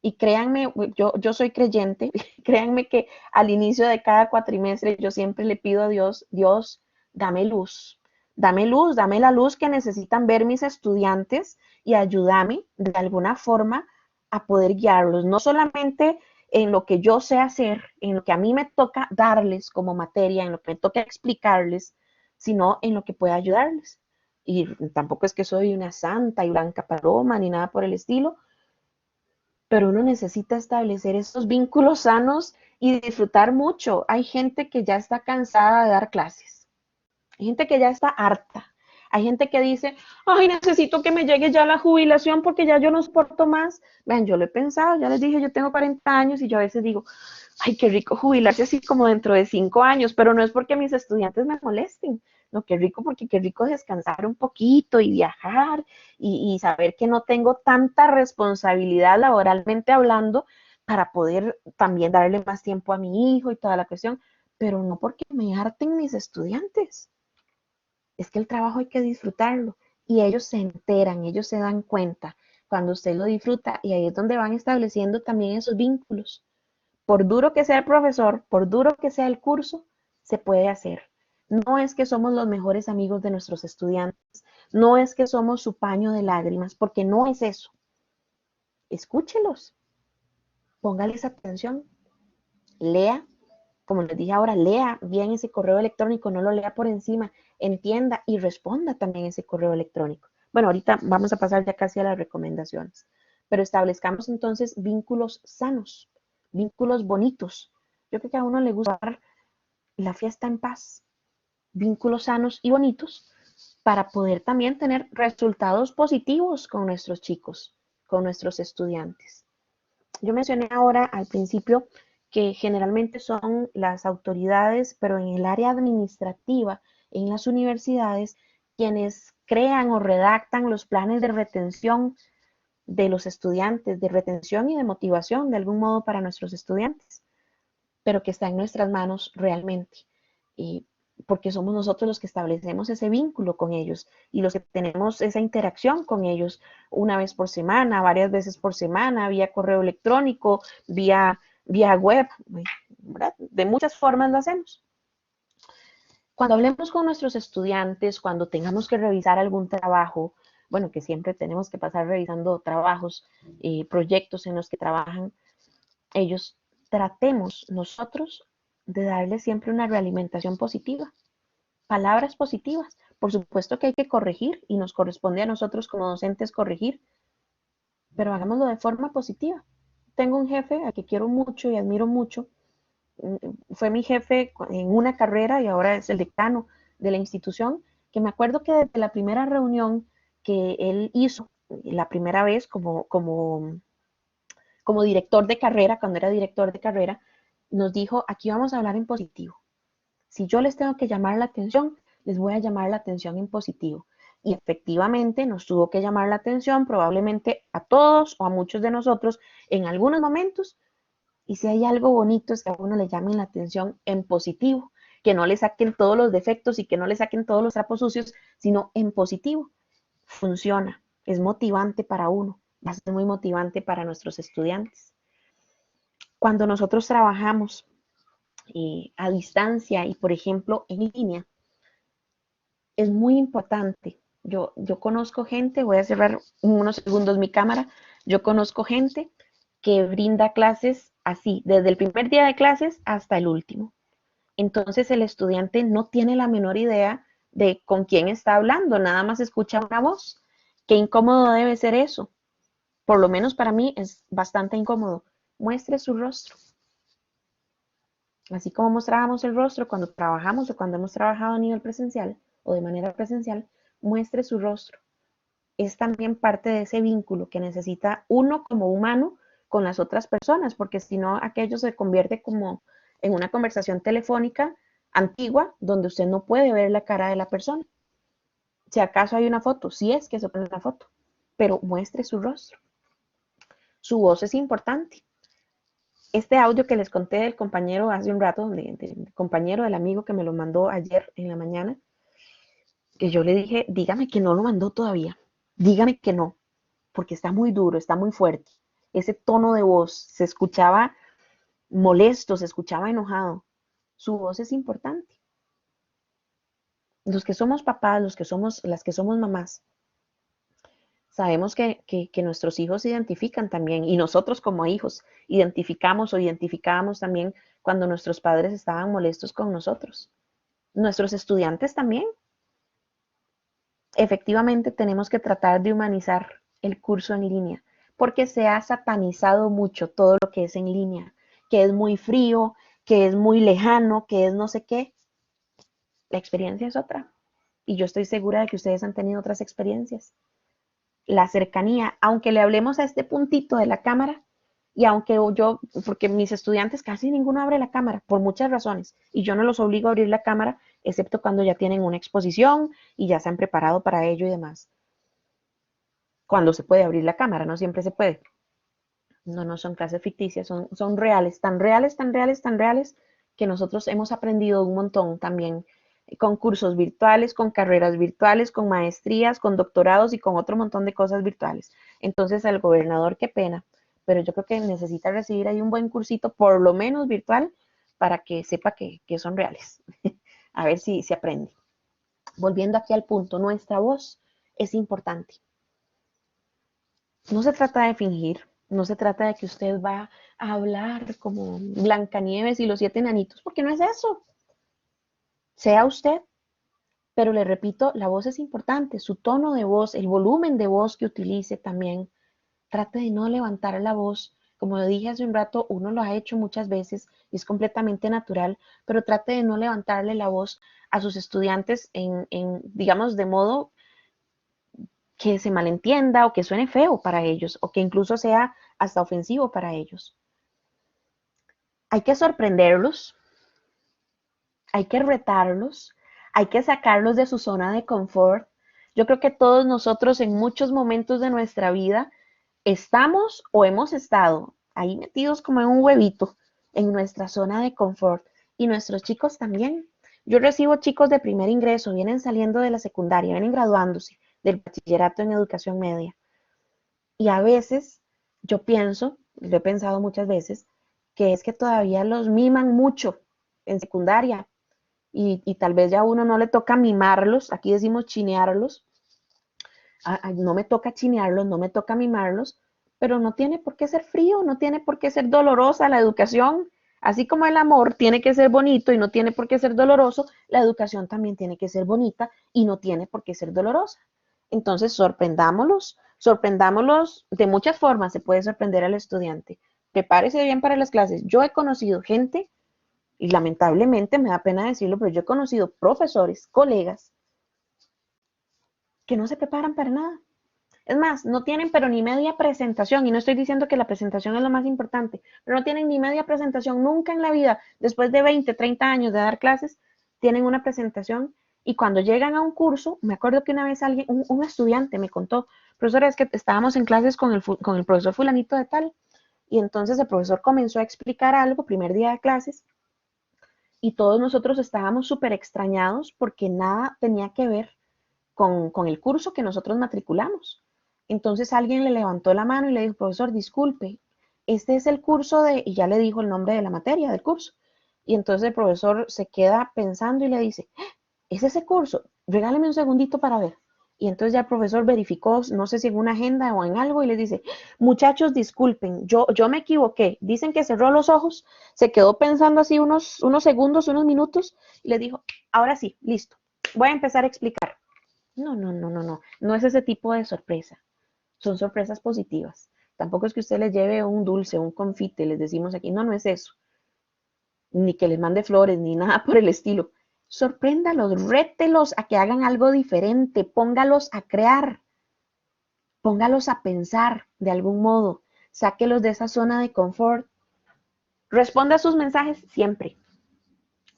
Y créanme, yo soy creyente, créanme que al inicio de cada cuatrimestre yo siempre le pido a Dios, Dios, dame luz, dame la luz que necesitan ver mis estudiantes y ayúdame de alguna forma a poder guiarlos, no solamente en lo que yo sé hacer, en lo que a mí me toca darles como materia, en lo que me toca explicarles, sino en lo que pueda ayudarles. Y tampoco es que soy una santa y blanca paloma ni nada por el estilo, pero uno necesita establecer estos vínculos sanos y disfrutar mucho. Hay gente que ya está cansada de dar clases, hay gente que ya está harta, hay gente que dice, ay, necesito que me llegue ya la jubilación porque ya yo no soporto más. Vean, yo lo he pensado, ya les dije, yo tengo 40 años y yo a veces digo, ay, qué rico jubilarse así como dentro de 5 años, pero no es porque mis estudiantes me molesten, no, qué rico porque qué rico descansar un poquito y viajar y saber que no tengo tanta responsabilidad laboralmente hablando para poder también darle más tiempo a mi hijo y toda la cuestión, pero no porque me harten mis estudiantes. Es que el trabajo hay que disfrutarlo y ellos se enteran, ellos se dan cuenta cuando usted lo disfruta y ahí es donde van estableciendo también esos vínculos. Por duro que sea el profesor, por duro que sea el curso, se puede hacer. No es que somos los mejores amigos de nuestros estudiantes, no es que somos su paño de lágrimas, porque no es eso. Escúchelos, póngales atención, lea, como les dije ahora, lea bien ese correo electrónico, no lo lea por encima, entienda y responda también ese correo electrónico. Bueno, ahorita vamos a pasar ya casi a las recomendaciones, pero establezcamos entonces vínculos sanos, vínculos bonitos. Yo creo que a uno le gusta la fiesta en paz, vínculos sanos y bonitos para poder también tener resultados positivos con nuestros chicos, con nuestros estudiantes. Yo mencioné ahora al principio que generalmente son las autoridades, pero en el área administrativa, en las universidades, quienes crean o redactan los planes de retención de los estudiantes, de retención y de motivación de algún modo para nuestros estudiantes, pero que está en nuestras manos realmente. Y porque somos nosotros los que establecemos ese vínculo con ellos y los que tenemos esa interacción con ellos una vez por semana, varias veces por semana, vía correo electrónico, vía web, ¿verdad? De muchas formas lo hacemos. Cuando hablemos con nuestros estudiantes, cuando tengamos que revisar algún trabajo, bueno, que siempre tenemos que pasar revisando trabajos, proyectos en los que trabajan, ellos tratemos nosotros de darles siempre una realimentación positiva, palabras positivas. Por supuesto que hay que corregir y nos corresponde a nosotros como docentes corregir, pero hagámoslo de forma positiva. Tengo un jefe a que quiero mucho y admiro mucho. Fue mi jefe en una carrera y ahora es el decano de la institución, que me acuerdo que desde la primera reunión que él hizo, la primera vez como director de carrera, cuando era director de carrera, nos dijo, aquí vamos a hablar en positivo. Si yo les tengo que llamar la atención, les voy a llamar la atención en positivo. Y efectivamente nos tuvo que llamar la atención probablemente a todos o a muchos de nosotros en algunos momentos. Y si hay algo bonito es que a uno le llamen la atención en positivo, que no le saquen todos los defectos y que no le saquen todos los trapos sucios, sino en positivo. Funciona, es motivante para uno, va a ser muy motivante para nuestros estudiantes. Cuando nosotros trabajamos a distancia y, por ejemplo, en línea, es muy importante. Yo conozco gente, voy a cerrar unos segundos mi cámara, yo conozco gente que brinda clases así, desde el primer día de clases hasta el último. Entonces el estudiante no tiene la menor idea de con quién está hablando, nada más escucha una voz. Qué incómodo debe ser eso. Por lo menos para mí es bastante incómodo. Muestre su rostro. Así como mostrábamos el rostro cuando trabajamos o cuando hemos trabajado a nivel presencial o de manera presencial, muestre su rostro. Es también parte de ese vínculo que necesita uno como humano con las otras personas, porque si no, aquello se convierte como en una conversación telefónica antigua donde usted no puede ver la cara de la persona. Si acaso hay una foto, si es que se pone una foto, pero muestre su rostro. Su voz es importante. Este audio que les conté del compañero hace un rato, del compañero, del amigo que me lo mandó ayer en la mañana, que yo le dije, dígame que no lo mandó todavía, dígame que no, porque está muy duro, está muy fuerte. Ese tono de voz se escuchaba molesto, se escuchaba enojado. Su voz es importante. Los que somos papás, las que somos mamás, sabemos que nuestros hijos se identifican también, y nosotros como hijos identificamos o identificábamos también cuando nuestros padres estaban molestos con nosotros. Nuestros estudiantes también. Efectivamente, tenemos que tratar de humanizar el curso en línea, porque se ha satanizado mucho todo lo que es en línea, que es muy frío, que es muy lejano, que es no sé qué. La experiencia es otra. Y yo estoy segura de que ustedes han tenido otras experiencias. La cercanía, aunque le hablemos a este puntito de la cámara, y aunque yo, porque mis estudiantes casi ninguno abre la cámara, por muchas razones, y yo no los obligo a abrir la cámara, excepto cuando ya tienen una exposición y ya se han preparado para ello y demás. Cuando se puede abrir la cámara, no siempre se puede. No, no son clases ficticias, son reales, tan reales, tan reales, tan reales, que nosotros hemos aprendido un montón también con cursos virtuales, con carreras virtuales, con maestrías, con doctorados y con otro montón de cosas virtuales. Entonces, el gobernador, qué pena, pero yo creo que necesita recibir ahí un buen cursito, por lo menos virtual, para que sepa que son reales. A ver si se aprende. Volviendo aquí al punto, nuestra voz es importante. No se trata de fingir, no se trata de que usted va a hablar como Blancanieves y los 7 enanitos, porque no es eso. Sea usted, pero le repito, la voz es importante, su tono de voz, el volumen de voz que utilice también. Trate de no levantar la voz. Como lo dije hace un rato, uno lo ha hecho muchas veces y es completamente natural, pero trate de no levantarle la voz a sus estudiantes digamos, de modo que se malentienda o que suene feo para ellos o que incluso sea hasta ofensivo para ellos. Hay que sorprenderlos, hay que retarlos, hay que sacarlos de su zona de confort. Yo creo que todos nosotros en muchos momentos de nuestra vida estamos o hemos estado ahí metidos como en un huevito en nuestra zona de confort, y nuestros chicos también. Yo recibo chicos de primer ingreso, vienen saliendo de la secundaria, vienen graduándose del bachillerato en educación media. Y a veces yo pienso, lo he pensado muchas veces, que es que todavía los miman mucho en secundaria, y tal vez ya a uno no le toca mimarlos, aquí decimos chinearlos, no me toca chinearlos, no me toca mimarlos, pero no tiene por qué ser frío, no tiene por qué ser dolorosa la educación. Así como el amor tiene que ser bonito y no tiene por qué ser doloroso, la educación también tiene que ser bonita y no tiene por qué ser dolorosa. Entonces, sorprendámoslos, sorprendámoslos de muchas formas. Se puede sorprender al estudiante. Prepárese bien para las clases. Yo he conocido gente, y lamentablemente me da pena decirlo, pero yo he conocido profesores, colegas, que no se preparan para nada. Es más, no tienen pero ni media presentación, y no estoy diciendo que la presentación es lo más importante, pero no tienen ni media presentación nunca en la vida. Después de 20, 30 años de dar clases, tienen una presentación, y cuando llegan a un curso, me acuerdo que una vez alguien, un estudiante me contó, profesora, es que estábamos en clases con el profesor fulanito de tal, y entonces el profesor comenzó a explicar algo, primer día de clases, y todos nosotros estábamos súper extrañados porque nada tenía que ver con el curso que nosotros matriculamos. Entonces alguien le levantó la mano y le dijo, profesor, disculpe, este es el curso de, y ya le dijo el nombre de la materia del curso. Y entonces el profesor se queda pensando y le dice, ¿es ese curso? Regáleme un segundito para ver. Y entonces ya el profesor verificó, no sé si en una agenda o en algo, y les dice, muchachos, disculpen, yo me equivoqué. Dicen que cerró los ojos, se quedó pensando así unos segundos, unos minutos, y le dijo, ahora sí, listo, voy a empezar a explicar. No, no, no, no, no. No es ese tipo de sorpresa. Son sorpresas positivas. Tampoco es que usted les lleve un dulce, un confite, les decimos aquí. No, no es eso. Ni que les mande flores, ni nada por el estilo. Sorpréndalos, rételos a que hagan algo diferente, póngalos a crear, póngalos a pensar de algún modo, sáquelos de esa zona de confort. Responda a sus mensajes siempre,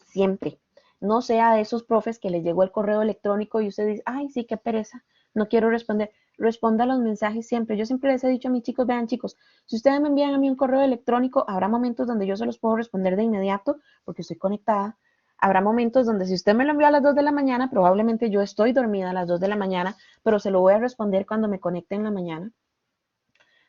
siempre. No sea de esos profes que les llegó el correo electrónico y usted dice, ay, sí, qué pereza. no quiero responder. Responda los mensajes siempre. Yo siempre les he dicho a mis chicos, vean chicos, si ustedes me envían a mí un correo electrónico, habrá momentos donde yo se los puedo responder de inmediato porque estoy conectada. Habrá momentos donde si usted me lo envió a las 2 de la mañana, probablemente yo estoy dormida a las 2 de la mañana, pero se lo voy a responder cuando me conecte en la mañana.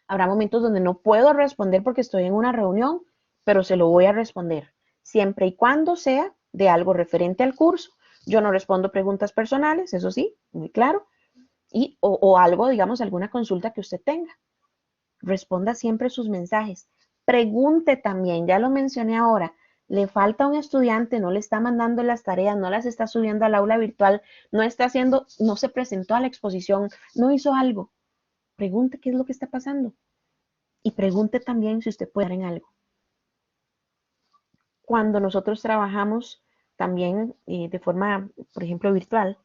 Habrá momentos donde no puedo responder porque estoy en una reunión, pero se lo voy a responder, siempre y cuando sea de algo referente al curso. Yo no respondo preguntas personales, eso sí, muy claro, o algo, digamos, alguna consulta que usted tenga. Responda siempre sus mensajes. Pregunte también, ya lo mencioné ahora, le falta un estudiante, no le está mandando las tareas, no las está subiendo al aula virtual, no está haciendo, no se presentó a la exposición, no hizo algo. Pregunte qué es lo que está pasando. Y pregunte también si usted puede dar en algo. Cuando nosotros trabajamos también de forma, por ejemplo, virtual,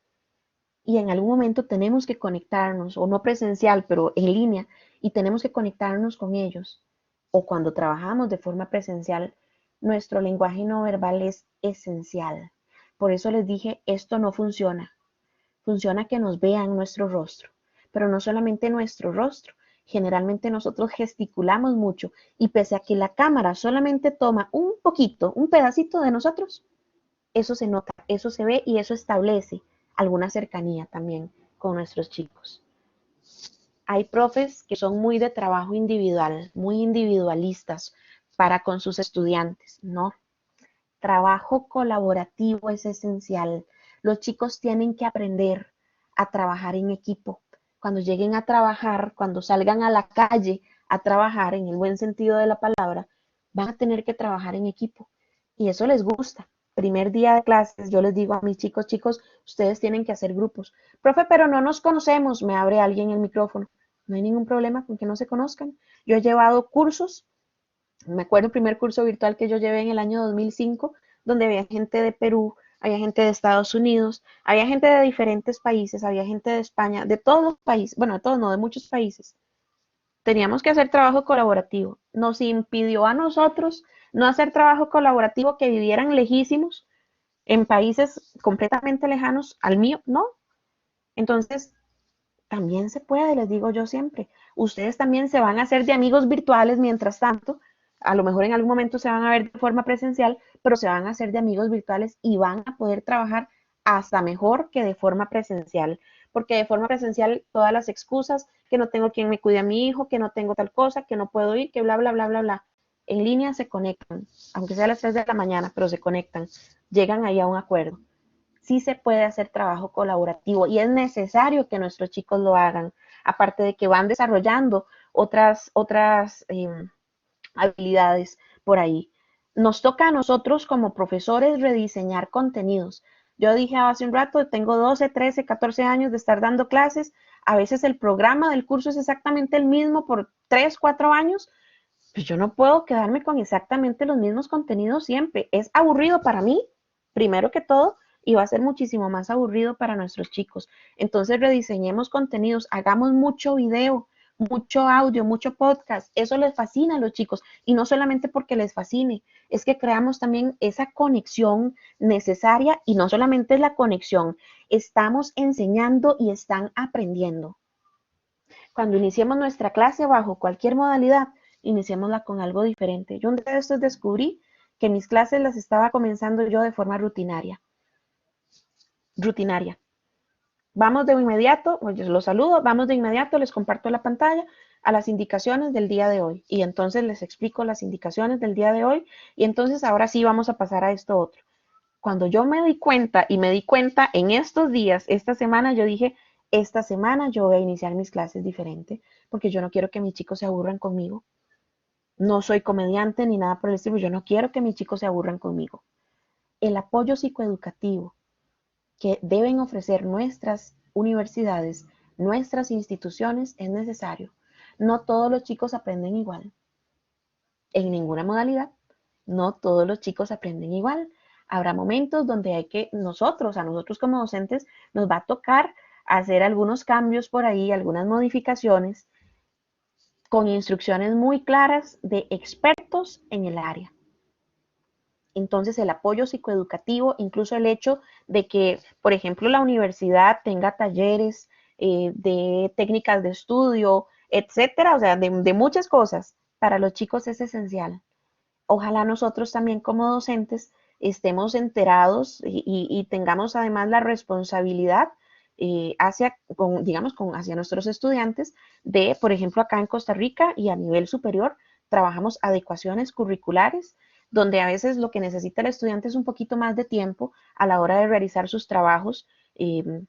y en algún momento tenemos que conectarnos, o no presencial, pero en línea, y tenemos que conectarnos con ellos, o cuando trabajamos de forma presencial, nuestro lenguaje no verbal es esencial. Por eso les dije, esto no funciona. Funciona que nos vean nuestro rostro, pero no solamente nuestro rostro. Generalmente nosotros gesticulamos mucho y pese a que la cámara solamente toma un poquito, un pedacito de nosotros, eso se nota, eso se ve y eso establece alguna cercanía también con nuestros chicos. Hay profes que son muy de trabajo individual, muy individualistas para con sus estudiantes, ¿no? Trabajo colaborativo es esencial. Los chicos tienen que aprender a trabajar en equipo. Cuando lleguen a trabajar, cuando salgan a la calle a trabajar, en el buen sentido de la palabra, van a tener que trabajar en equipo. Y eso les gusta. Primer día de clases, yo les digo a mis chicos, chicos, ustedes tienen que hacer grupos. Profe, pero no nos conocemos, me abre alguien el micrófono. No hay ningún problema con que no se conozcan. Yo he llevado cursos. Me acuerdo el primer curso virtual que yo llevé en el año 2005, donde había gente de Perú, había gente de Estados Unidos, había gente de diferentes países, había gente de España, de todos los países, bueno, de todos, no, de muchos países. Teníamos que hacer trabajo colaborativo. Nos impidió a nosotros no hacer trabajo colaborativo que vivieran lejísimos en países completamente lejanos al mío, no. Entonces, también se puede, les digo yo siempre. Ustedes también se van a hacer de amigos virtuales mientras tanto. A lo mejor en algún momento se van a ver de forma presencial, pero se van a hacer de amigos virtuales y van a poder trabajar hasta mejor que de forma presencial. Porque de forma presencial todas las excusas, que no tengo quien me cuide a mi hijo, que no tengo tal cosa, que no puedo ir, que bla, bla, bla, bla, bla. En línea se conectan, aunque sea a las 3 de la mañana, pero se conectan, llegan ahí a un acuerdo. Sí se puede hacer trabajo colaborativo y es necesario que nuestros chicos lo hagan, aparte de que van desarrollando otras habilidades por ahí. Nos toca a nosotros como profesores rediseñar contenidos. Yo dije hace un rato, tengo 12, 13, 14 años de estar dando clases. A veces el programa del curso es exactamente el mismo por 3, 4 años. Pues yo no puedo quedarme con exactamente los mismos contenidos siempre. Es aburrido para mí, primero que todo, y va a ser muchísimo más aburrido para nuestros chicos. Entonces rediseñemos contenidos, hagamos mucho video, mucho audio, mucho podcast. Eso les fascina a los chicos y no solamente porque les fascine, es que creamos también esa conexión necesaria y no solamente es la conexión, estamos enseñando y están aprendiendo. Cuando iniciemos nuestra clase bajo cualquier modalidad, iniciémosla con algo diferente. Yo un día de estos descubrí que mis clases las estaba comenzando yo de forma rutinaria. Vamos de inmediato, pues yo los saludo, vamos de inmediato, les comparto la pantalla a las indicaciones del día de hoy. Y entonces les explico las indicaciones del día de hoy. Y entonces ahora sí vamos a pasar a esto otro. Cuando yo me di cuenta y me di cuenta en estos días, esta semana, yo dije, esta semana yo voy a iniciar mis clases diferente porque yo no quiero que mis chicos se aburran conmigo. No soy comediante ni nada por el estilo, yo no quiero que mis chicos se aburran conmigo. El apoyo psicoeducativo que deben ofrecer nuestras universidades, nuestras instituciones es necesario. No todos los chicos aprenden igual. En ninguna modalidad, no todos los chicos aprenden igual. Habrá momentos donde hay que a nosotros como docentes, nos va a tocar hacer algunos cambios por ahí, algunas modificaciones con instrucciones muy claras de expertos en el área. Entonces, el apoyo psicoeducativo, incluso el hecho de que, por ejemplo, la universidad tenga talleres de técnicas de estudio, etcétera, o sea, de muchas cosas. Para los chicos es esencial. Ojalá nosotros también como docentes estemos enterados y tengamos además la responsabilidad digamos, hacia nuestros estudiantes de, por ejemplo, acá en Costa Rica y a nivel superior, trabajamos adecuaciones curriculares, donde a veces lo que necesita el estudiante es un poquito más de tiempo a la hora de realizar sus trabajos,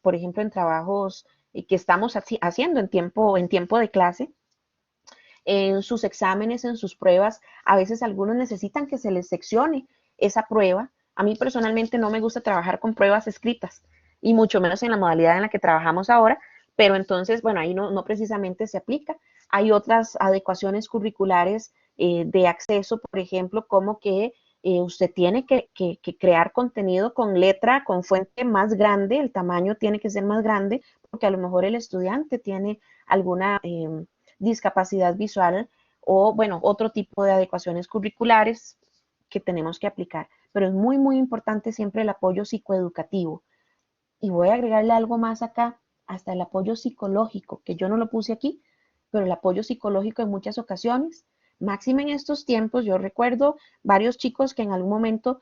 por ejemplo, en trabajos que estamos haciendo en tiempo de clase, en sus exámenes, en sus pruebas. A veces algunos necesitan que se les seccione esa prueba. A mí personalmente no me gusta trabajar con pruebas escritas y mucho menos en la modalidad en la que trabajamos ahora, pero entonces, bueno, ahí no precisamente se aplica. Hay otras adecuaciones curriculares de acceso, por ejemplo, como que usted tiene que crear contenido con letra, con fuente más grande, el tamaño tiene que ser más grande, porque a lo mejor el estudiante tiene alguna discapacidad visual o, bueno, otro tipo de adecuaciones curriculares que tenemos que aplicar. Pero es muy, muy importante siempre el apoyo psicoeducativo. Y voy a agregarle algo más acá, hasta el apoyo psicológico, que yo no lo puse aquí, pero el apoyo psicológico en muchas ocasiones. Máxime en estos tiempos, yo recuerdo varios chicos que en algún momento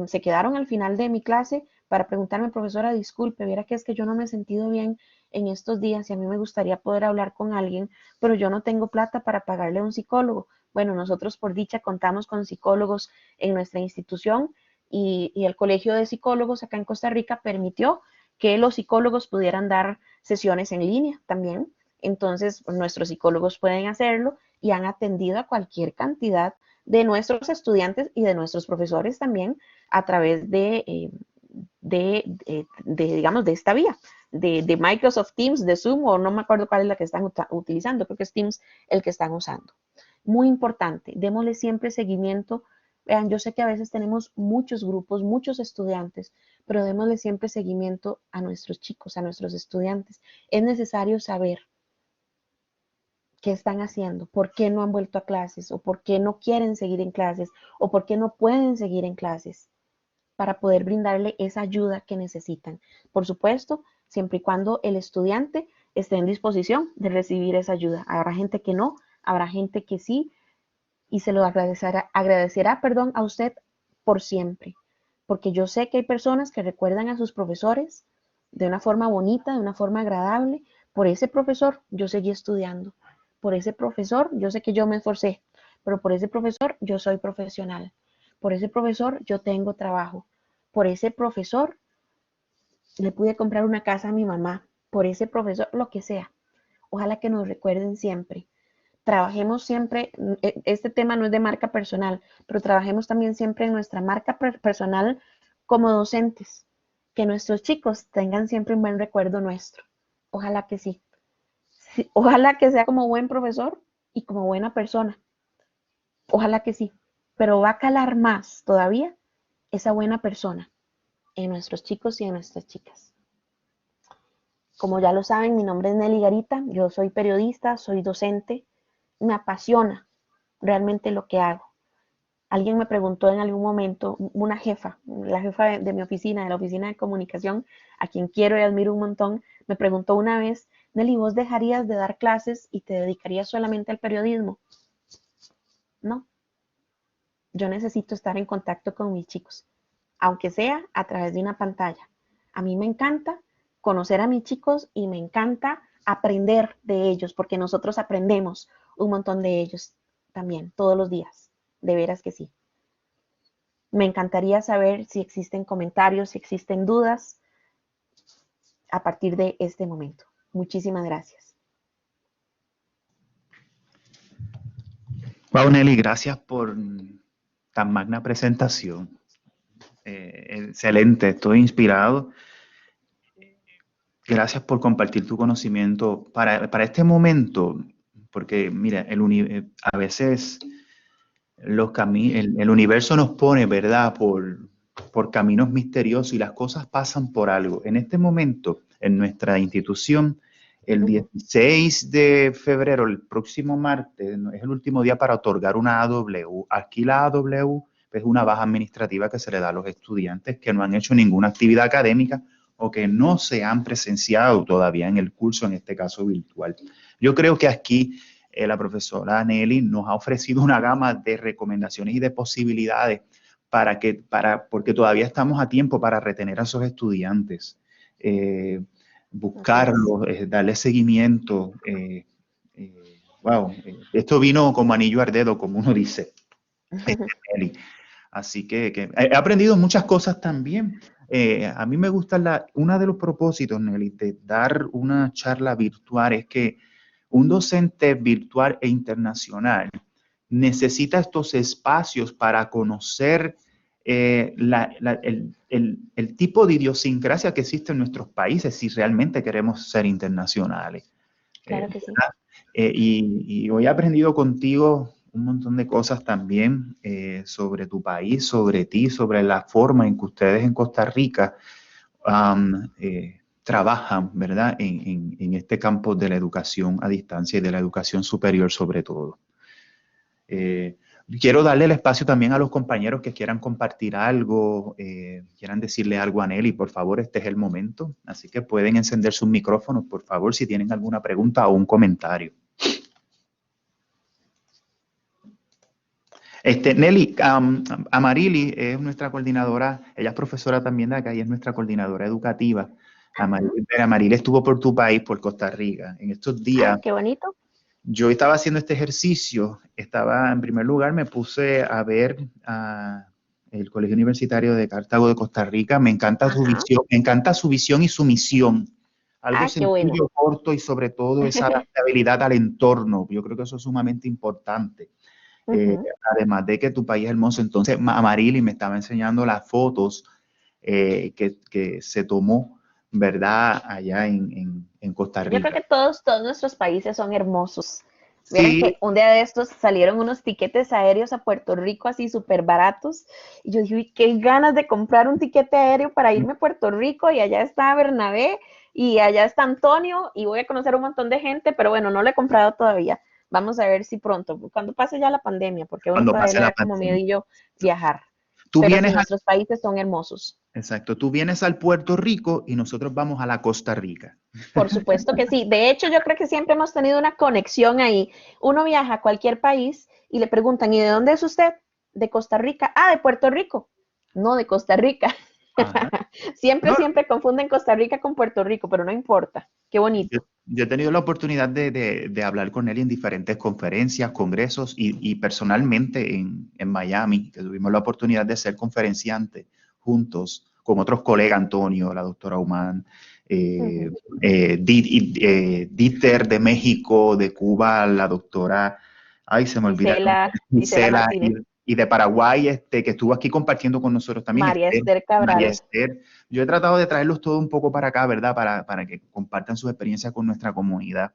se quedaron al final de mi clase para preguntarme, profesora, disculpe, viera que es que yo no me he sentido bien en estos días y a mí me gustaría poder hablar con alguien, pero yo no tengo plata para pagarle a un psicólogo. Bueno, nosotros por dicha contamos con psicólogos en nuestra institución y el Colegio de Psicólogos acá en Costa Rica permitió que los psicólogos pudieran dar sesiones en línea también. Entonces, nuestros psicólogos pueden hacerlo y han atendido a cualquier cantidad de nuestros estudiantes y de nuestros profesores también a través digamos, de esta vía, de Microsoft Teams, de Zoom, o no me acuerdo cuál es la que están utilizando, creo que es Teams el que están usando. Muy importante, démosle siempre seguimiento. Vean, yo sé que a veces tenemos muchos grupos, muchos estudiantes, pero démosle siempre seguimiento a nuestros chicos, a nuestros estudiantes. Es necesario saber qué están haciendo, por qué no han vuelto a clases, o por qué no quieren seguir en clases, o por qué no pueden seguir en clases, para poder brindarle esa ayuda que necesitan. Por supuesto, siempre y cuando el estudiante esté en disposición de recibir esa ayuda. Habrá gente que no, habrá gente que sí, y se lo agradecerá, perdón, a usted por siempre, porque yo sé que hay personas que recuerdan a sus profesores de una forma bonita, de una forma agradable. Por ese profesor yo seguí estudiando, por ese profesor yo sé que yo me esforcé, pero por ese profesor yo soy profesional, por ese profesor yo tengo trabajo, por ese profesor le pude comprar una casa a mi mamá, por ese profesor, lo que sea. Ojalá que nos recuerden siempre. Trabajemos siempre, este tema no es de marca personal, pero trabajemos también siempre en nuestra marca personal como docentes, que nuestros chicos tengan siempre un buen recuerdo nuestro. Ojalá que sí. Sí, ojalá que sea como buen profesor y como buena persona. Ojalá que sí. Pero va a calar más todavía esa buena persona en nuestros chicos y en nuestras chicas. Como ya lo saben, mi nombre es Nelly Garita, yo soy periodista, soy docente, me apasiona realmente lo que hago. Alguien me preguntó en algún momento, una jefa, la jefa de mi oficina, de la oficina de comunicación, a quien quiero y admiro un montón, me preguntó una vez, Nelly, ¿vos dejarías de dar clases y te dedicarías solamente al periodismo? No, yo necesito estar en contacto con mis chicos, aunque sea a través de una pantalla. A mí me encanta conocer a mis chicos y me encanta aprender de ellos, porque nosotros aprendemos un montón de ellos también, todos los días. De veras que sí. Me encantaría saber si existen comentarios, si existen dudas a partir de este momento. Muchísimas gracias. Wow, Nelly, gracias por tan magna presentación. Excelente, estoy inspirado. Gracias por compartir tu conocimiento para este momento, porque mira, a veces el universo nos pone, ¿verdad?, por caminos misteriosos y las cosas pasan por algo. En este momento, en nuestra institución, el 16 de febrero, el próximo martes, es el último día para otorgar una AW. Aquí la AW es una baja administrativa que se le da a los estudiantes que no han hecho ninguna actividad académica o que no se han presenciado todavía en el curso, en este caso virtual. Yo creo que aquí la profesora Nelly nos ha ofrecido una gama de recomendaciones y de posibilidades porque todavía estamos a tiempo para retener a esos estudiantes, buscarlos, darle seguimiento. Esto vino como anillo al dedo, como uno dice. Nelly. Así que he aprendido muchas cosas también. A mí me gusta uno de los propósitos, Nelly, de dar una charla virtual es que un docente virtual e internacional necesita estos espacios para conocer el tipo de idiosincrasia que existe en nuestros países si realmente queremos ser internacionales. Claro que sí. Y hoy he aprendido contigo un montón de cosas también sobre tu país, sobre ti, sobre la forma en que ustedes en Costa Rica trabajan, ¿verdad? En este campo de la educación a distancia y de la educación superior sobre todo. Quiero darle el espacio también a los compañeros que quieran compartir algo, quieran decirle algo a Nelly, por favor, este es el momento. Así que pueden encender sus micrófonos, por favor, si tienen alguna pregunta o un comentario. Nelly, Amarili es nuestra coordinadora, ella es profesora también de acá y es nuestra coordinadora educativa. Amarili estuvo por tu país, por Costa Rica. En estos días, qué bonito. Yo estaba haciendo este ejercicio, en primer lugar me puse a ver el Colegio Universitario de Cartago de Costa Rica, me encanta su visión y su misión. Algo sencillo, corto y sobre todo esa adaptabilidad al entorno. Yo creo que eso es sumamente importante. Además de que tu país es hermoso, entonces Amarili me estaba enseñando las fotos que se tomó, ¿verdad? Allá en Costa Rica. Yo creo que todos nuestros países son hermosos. Vieron que un día de estos salieron unos tiquetes aéreos a Puerto Rico así súper baratos. Y yo dije, qué ganas de comprar un tiquete aéreo para irme a Puerto Rico y allá está Bernabé y allá está Antonio y voy a conocer un montón de gente, pero bueno, no lo he comprado todavía. Vamos a ver si pronto, cuando pase ya la pandemia, porque uno todavía le da como miedillo viajar. Pero sí, nuestros países son hermosos. Exacto, tú vienes al Puerto Rico y nosotros vamos a la Costa Rica. Por supuesto que sí. De hecho, yo creo que siempre hemos tenido una conexión ahí. Uno viaja a cualquier país y le preguntan, ¿y de dónde es usted? De Costa Rica. Ah, de Puerto Rico. No, de Costa Rica. Siempre confunden Costa Rica con Puerto Rico, pero no importa. Qué bonito. Yo he tenido la oportunidad de hablar con él en diferentes conferencias, congresos y personalmente en Miami, que tuvimos la oportunidad de ser conferenciantes juntos con otros colegas, Antonio, la doctora Humán, Dieter de México, de Cuba, la doctora, se me olvidó, Gisela y de Paraguay, que estuvo aquí compartiendo con nosotros también. María Esther Cabral. María Esther. Yo he tratado de traerlos todos un poco para acá, ¿verdad? Para que compartan sus experiencias con nuestra comunidad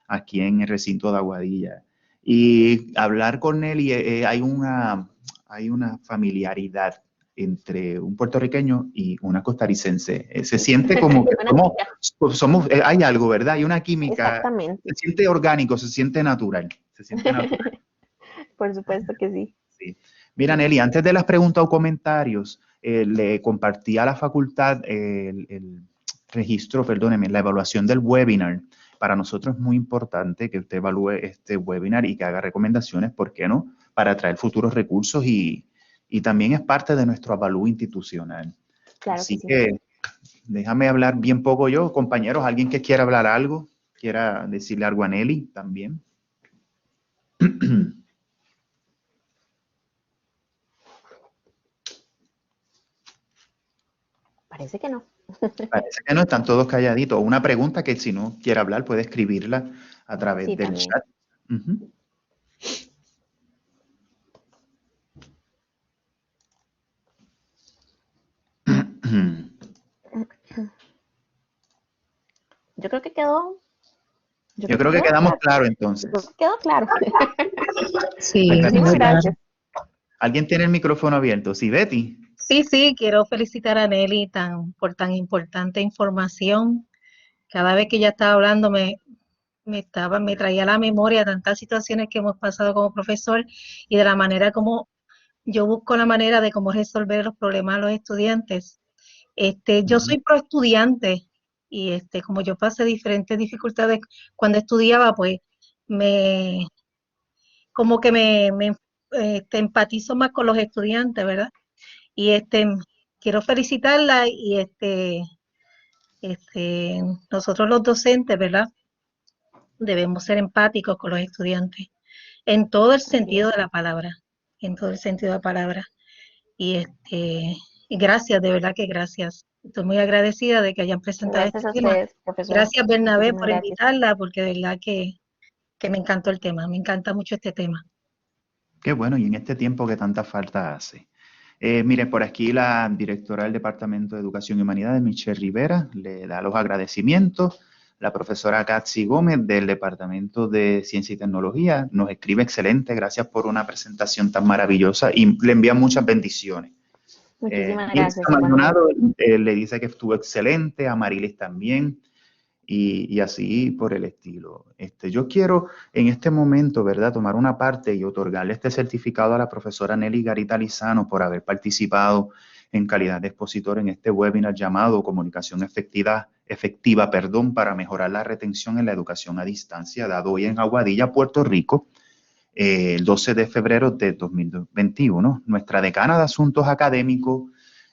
aquí en el recinto de Aguadilla. Y hablar con él, y hay una familiaridad entre un puertorriqueño y una costarricense. Se siente como que hay algo, ¿verdad? Hay una química. Exactamente. Se siente orgánico, se siente natural. Por supuesto que sí. Sí. Mira, Nelly, antes de las preguntas o comentarios, le compartí a la facultad el registro, perdóneme, la evaluación del webinar. Para nosotros es muy importante que usted evalúe este webinar y que haga recomendaciones, ¿por qué no?, para traer futuros recursos y también es parte de nuestro avalúo institucional. Claro. Así que déjame hablar bien poco yo. Compañeros, ¿alguien que quiera hablar algo? ¿Quiera decirle algo a Nelly también? Parece que no. Parece que no, están todos calladitos. Una pregunta que si no quiere hablar puede escribirla a través del también. chat. Yo creo que quedó. Yo creo que quedamos claros entonces. Quedó claro. Sí, muchísimas gracias. ¿Alguien tiene el micrófono abierto? Sí, Betty. Sí, quiero felicitar a Nelly por tan importante información. Cada vez que ella estaba hablando me traía a la memoria tantas situaciones que hemos pasado como profesor y de la manera como yo busco la manera de cómo resolver los problemas a los estudiantes. Yo soy pro estudiante y como yo pasé diferentes dificultades cuando estudiaba, pues como que me empatizo más con los estudiantes, ¿verdad? Y quiero felicitarla y nosotros los docentes, ¿verdad? Debemos ser empáticos con los estudiantes en todo el sentido de la palabra, en todo el sentido de la palabra. Y y gracias, de verdad que gracias. Estoy muy agradecida de que hayan presentado Gracias a este tema. ustedes, profesora. Gracias, Bernabé, Muchísimas por gracias. invitarla, porque de verdad que me encantó el tema, me encanta mucho este tema. Qué bueno, y en este tiempo que tanta falta hace. Mire, por aquí la directora del Departamento de Educación y Humanidades, Michelle Rivera, le da los agradecimientos. La profesora Katsi Gómez del Departamento de Ciencia y Tecnología nos escribe excelente, gracias por una presentación tan maravillosa y le envía muchas bendiciones. Muchísimas Ilse gracias. Maldonado le dice que estuvo excelente, a Marilis también. Y así por el estilo. Yo quiero en este momento, ¿verdad?, tomar una parte y otorgarle este certificado a la profesora Nelly Garita Lizano por haber participado en calidad de expositor en este webinar llamado Comunicación Efectiva, para mejorar la retención en la educación a distancia, dado hoy en Aguadilla, Puerto Rico, el 12 de febrero de 2021. Nuestra decana de Asuntos Académicos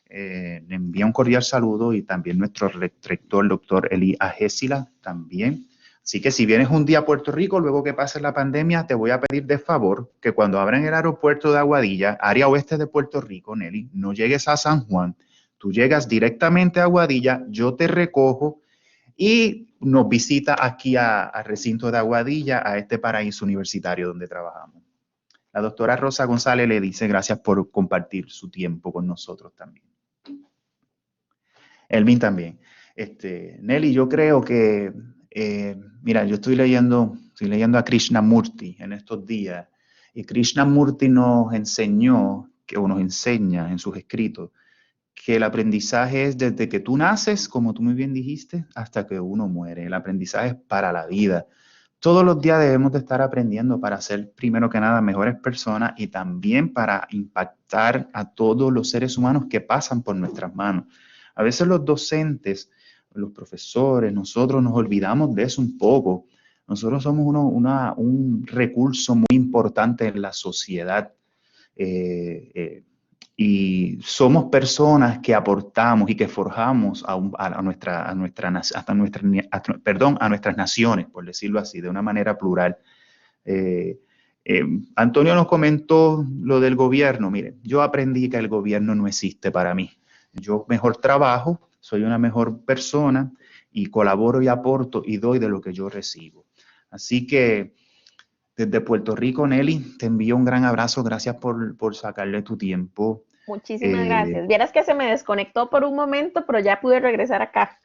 le envía un cordial saludo y también nuestro rector, el doctor Eli Agésila, también. Así que si vienes un día a Puerto Rico, luego que pase la pandemia, te voy a pedir de favor que cuando abran el aeropuerto de Aguadilla, área oeste de Puerto Rico, Nelly, no llegues a San Juan, tú llegas directamente a Aguadilla, yo te recojo y nos visita aquí al recinto de Aguadilla, a este paraíso universitario donde trabajamos. La doctora Rosa González le dice gracias por compartir su tiempo con nosotros también. Elvin también. Nelly, yo creo que, mira, yo estoy leyendo a Krishnamurti en estos días, y Krishnamurti nos enseñó, o nos enseña en sus escritos, que el aprendizaje es desde que tú naces, como tú muy bien dijiste, hasta que uno muere. El aprendizaje es para la vida. Todos los días debemos de estar aprendiendo para ser, primero que nada, mejores personas y también para impactar a todos los seres humanos que pasan por nuestras manos. A veces los docentes, los profesores, nosotros nos olvidamos de eso un poco. Nosotros somos un recurso muy importante en la sociedad y somos personas que aportamos y que forjamos a nuestras naciones, por decirlo así, de una manera plural. Antonio nos comentó lo del gobierno. Mire, yo aprendí que el gobierno no existe para mí. Yo mejor trabajo, soy una mejor persona y colaboro y aporto y doy de lo que yo recibo. Así que desde Puerto Rico, Nelly, te envío un gran abrazo. Gracias por sacarle tu tiempo. Muchísimas gracias. Vieras que se me desconectó por un momento, pero ya pude regresar acá.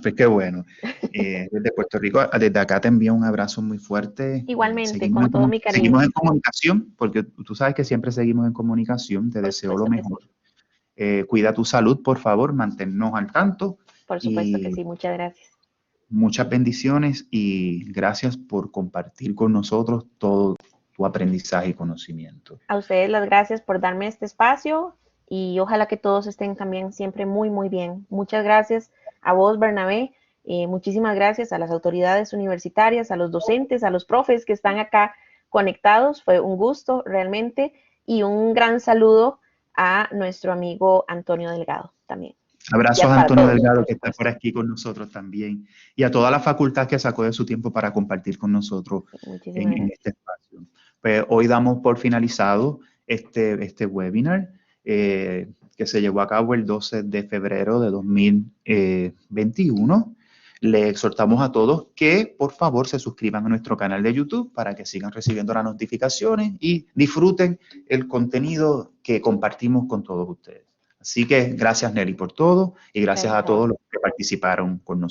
Pues qué bueno. Desde Puerto Rico, desde acá te envío un abrazo muy fuerte. Igualmente, con todo mi cariño. Seguimos en comunicación, porque tú sabes que siempre seguimos en comunicación. Te deseo lo mejor. Cuida tu salud, por favor, manténnos al tanto. Por supuesto que sí, muchas gracias. Muchas bendiciones y gracias por compartir con nosotros todo tu aprendizaje y conocimiento. A ustedes las gracias por darme este espacio y ojalá que todos estén también siempre muy, muy bien. Muchas gracias a vos, Bernabé. Muchísimas gracias a las autoridades universitarias, a los docentes, a los profes que están acá conectados. Fue un gusto realmente y un gran saludo a nuestro amigo Antonio Delgado también. Abrazos a Antonio Delgado, que está por aquí con nosotros también, y a toda la facultad que sacó de su tiempo para compartir con nosotros en este espacio. Pues hoy damos por finalizado este webinar que se llevó a cabo el 12 de febrero de 2021. Le exhortamos a todos que por favor se suscriban a nuestro canal de YouTube para que sigan recibiendo las notificaciones y disfruten el contenido que compartimos con todos ustedes. Así que gracias, Nelly, por todo y gracias a todos los que participaron con nosotros.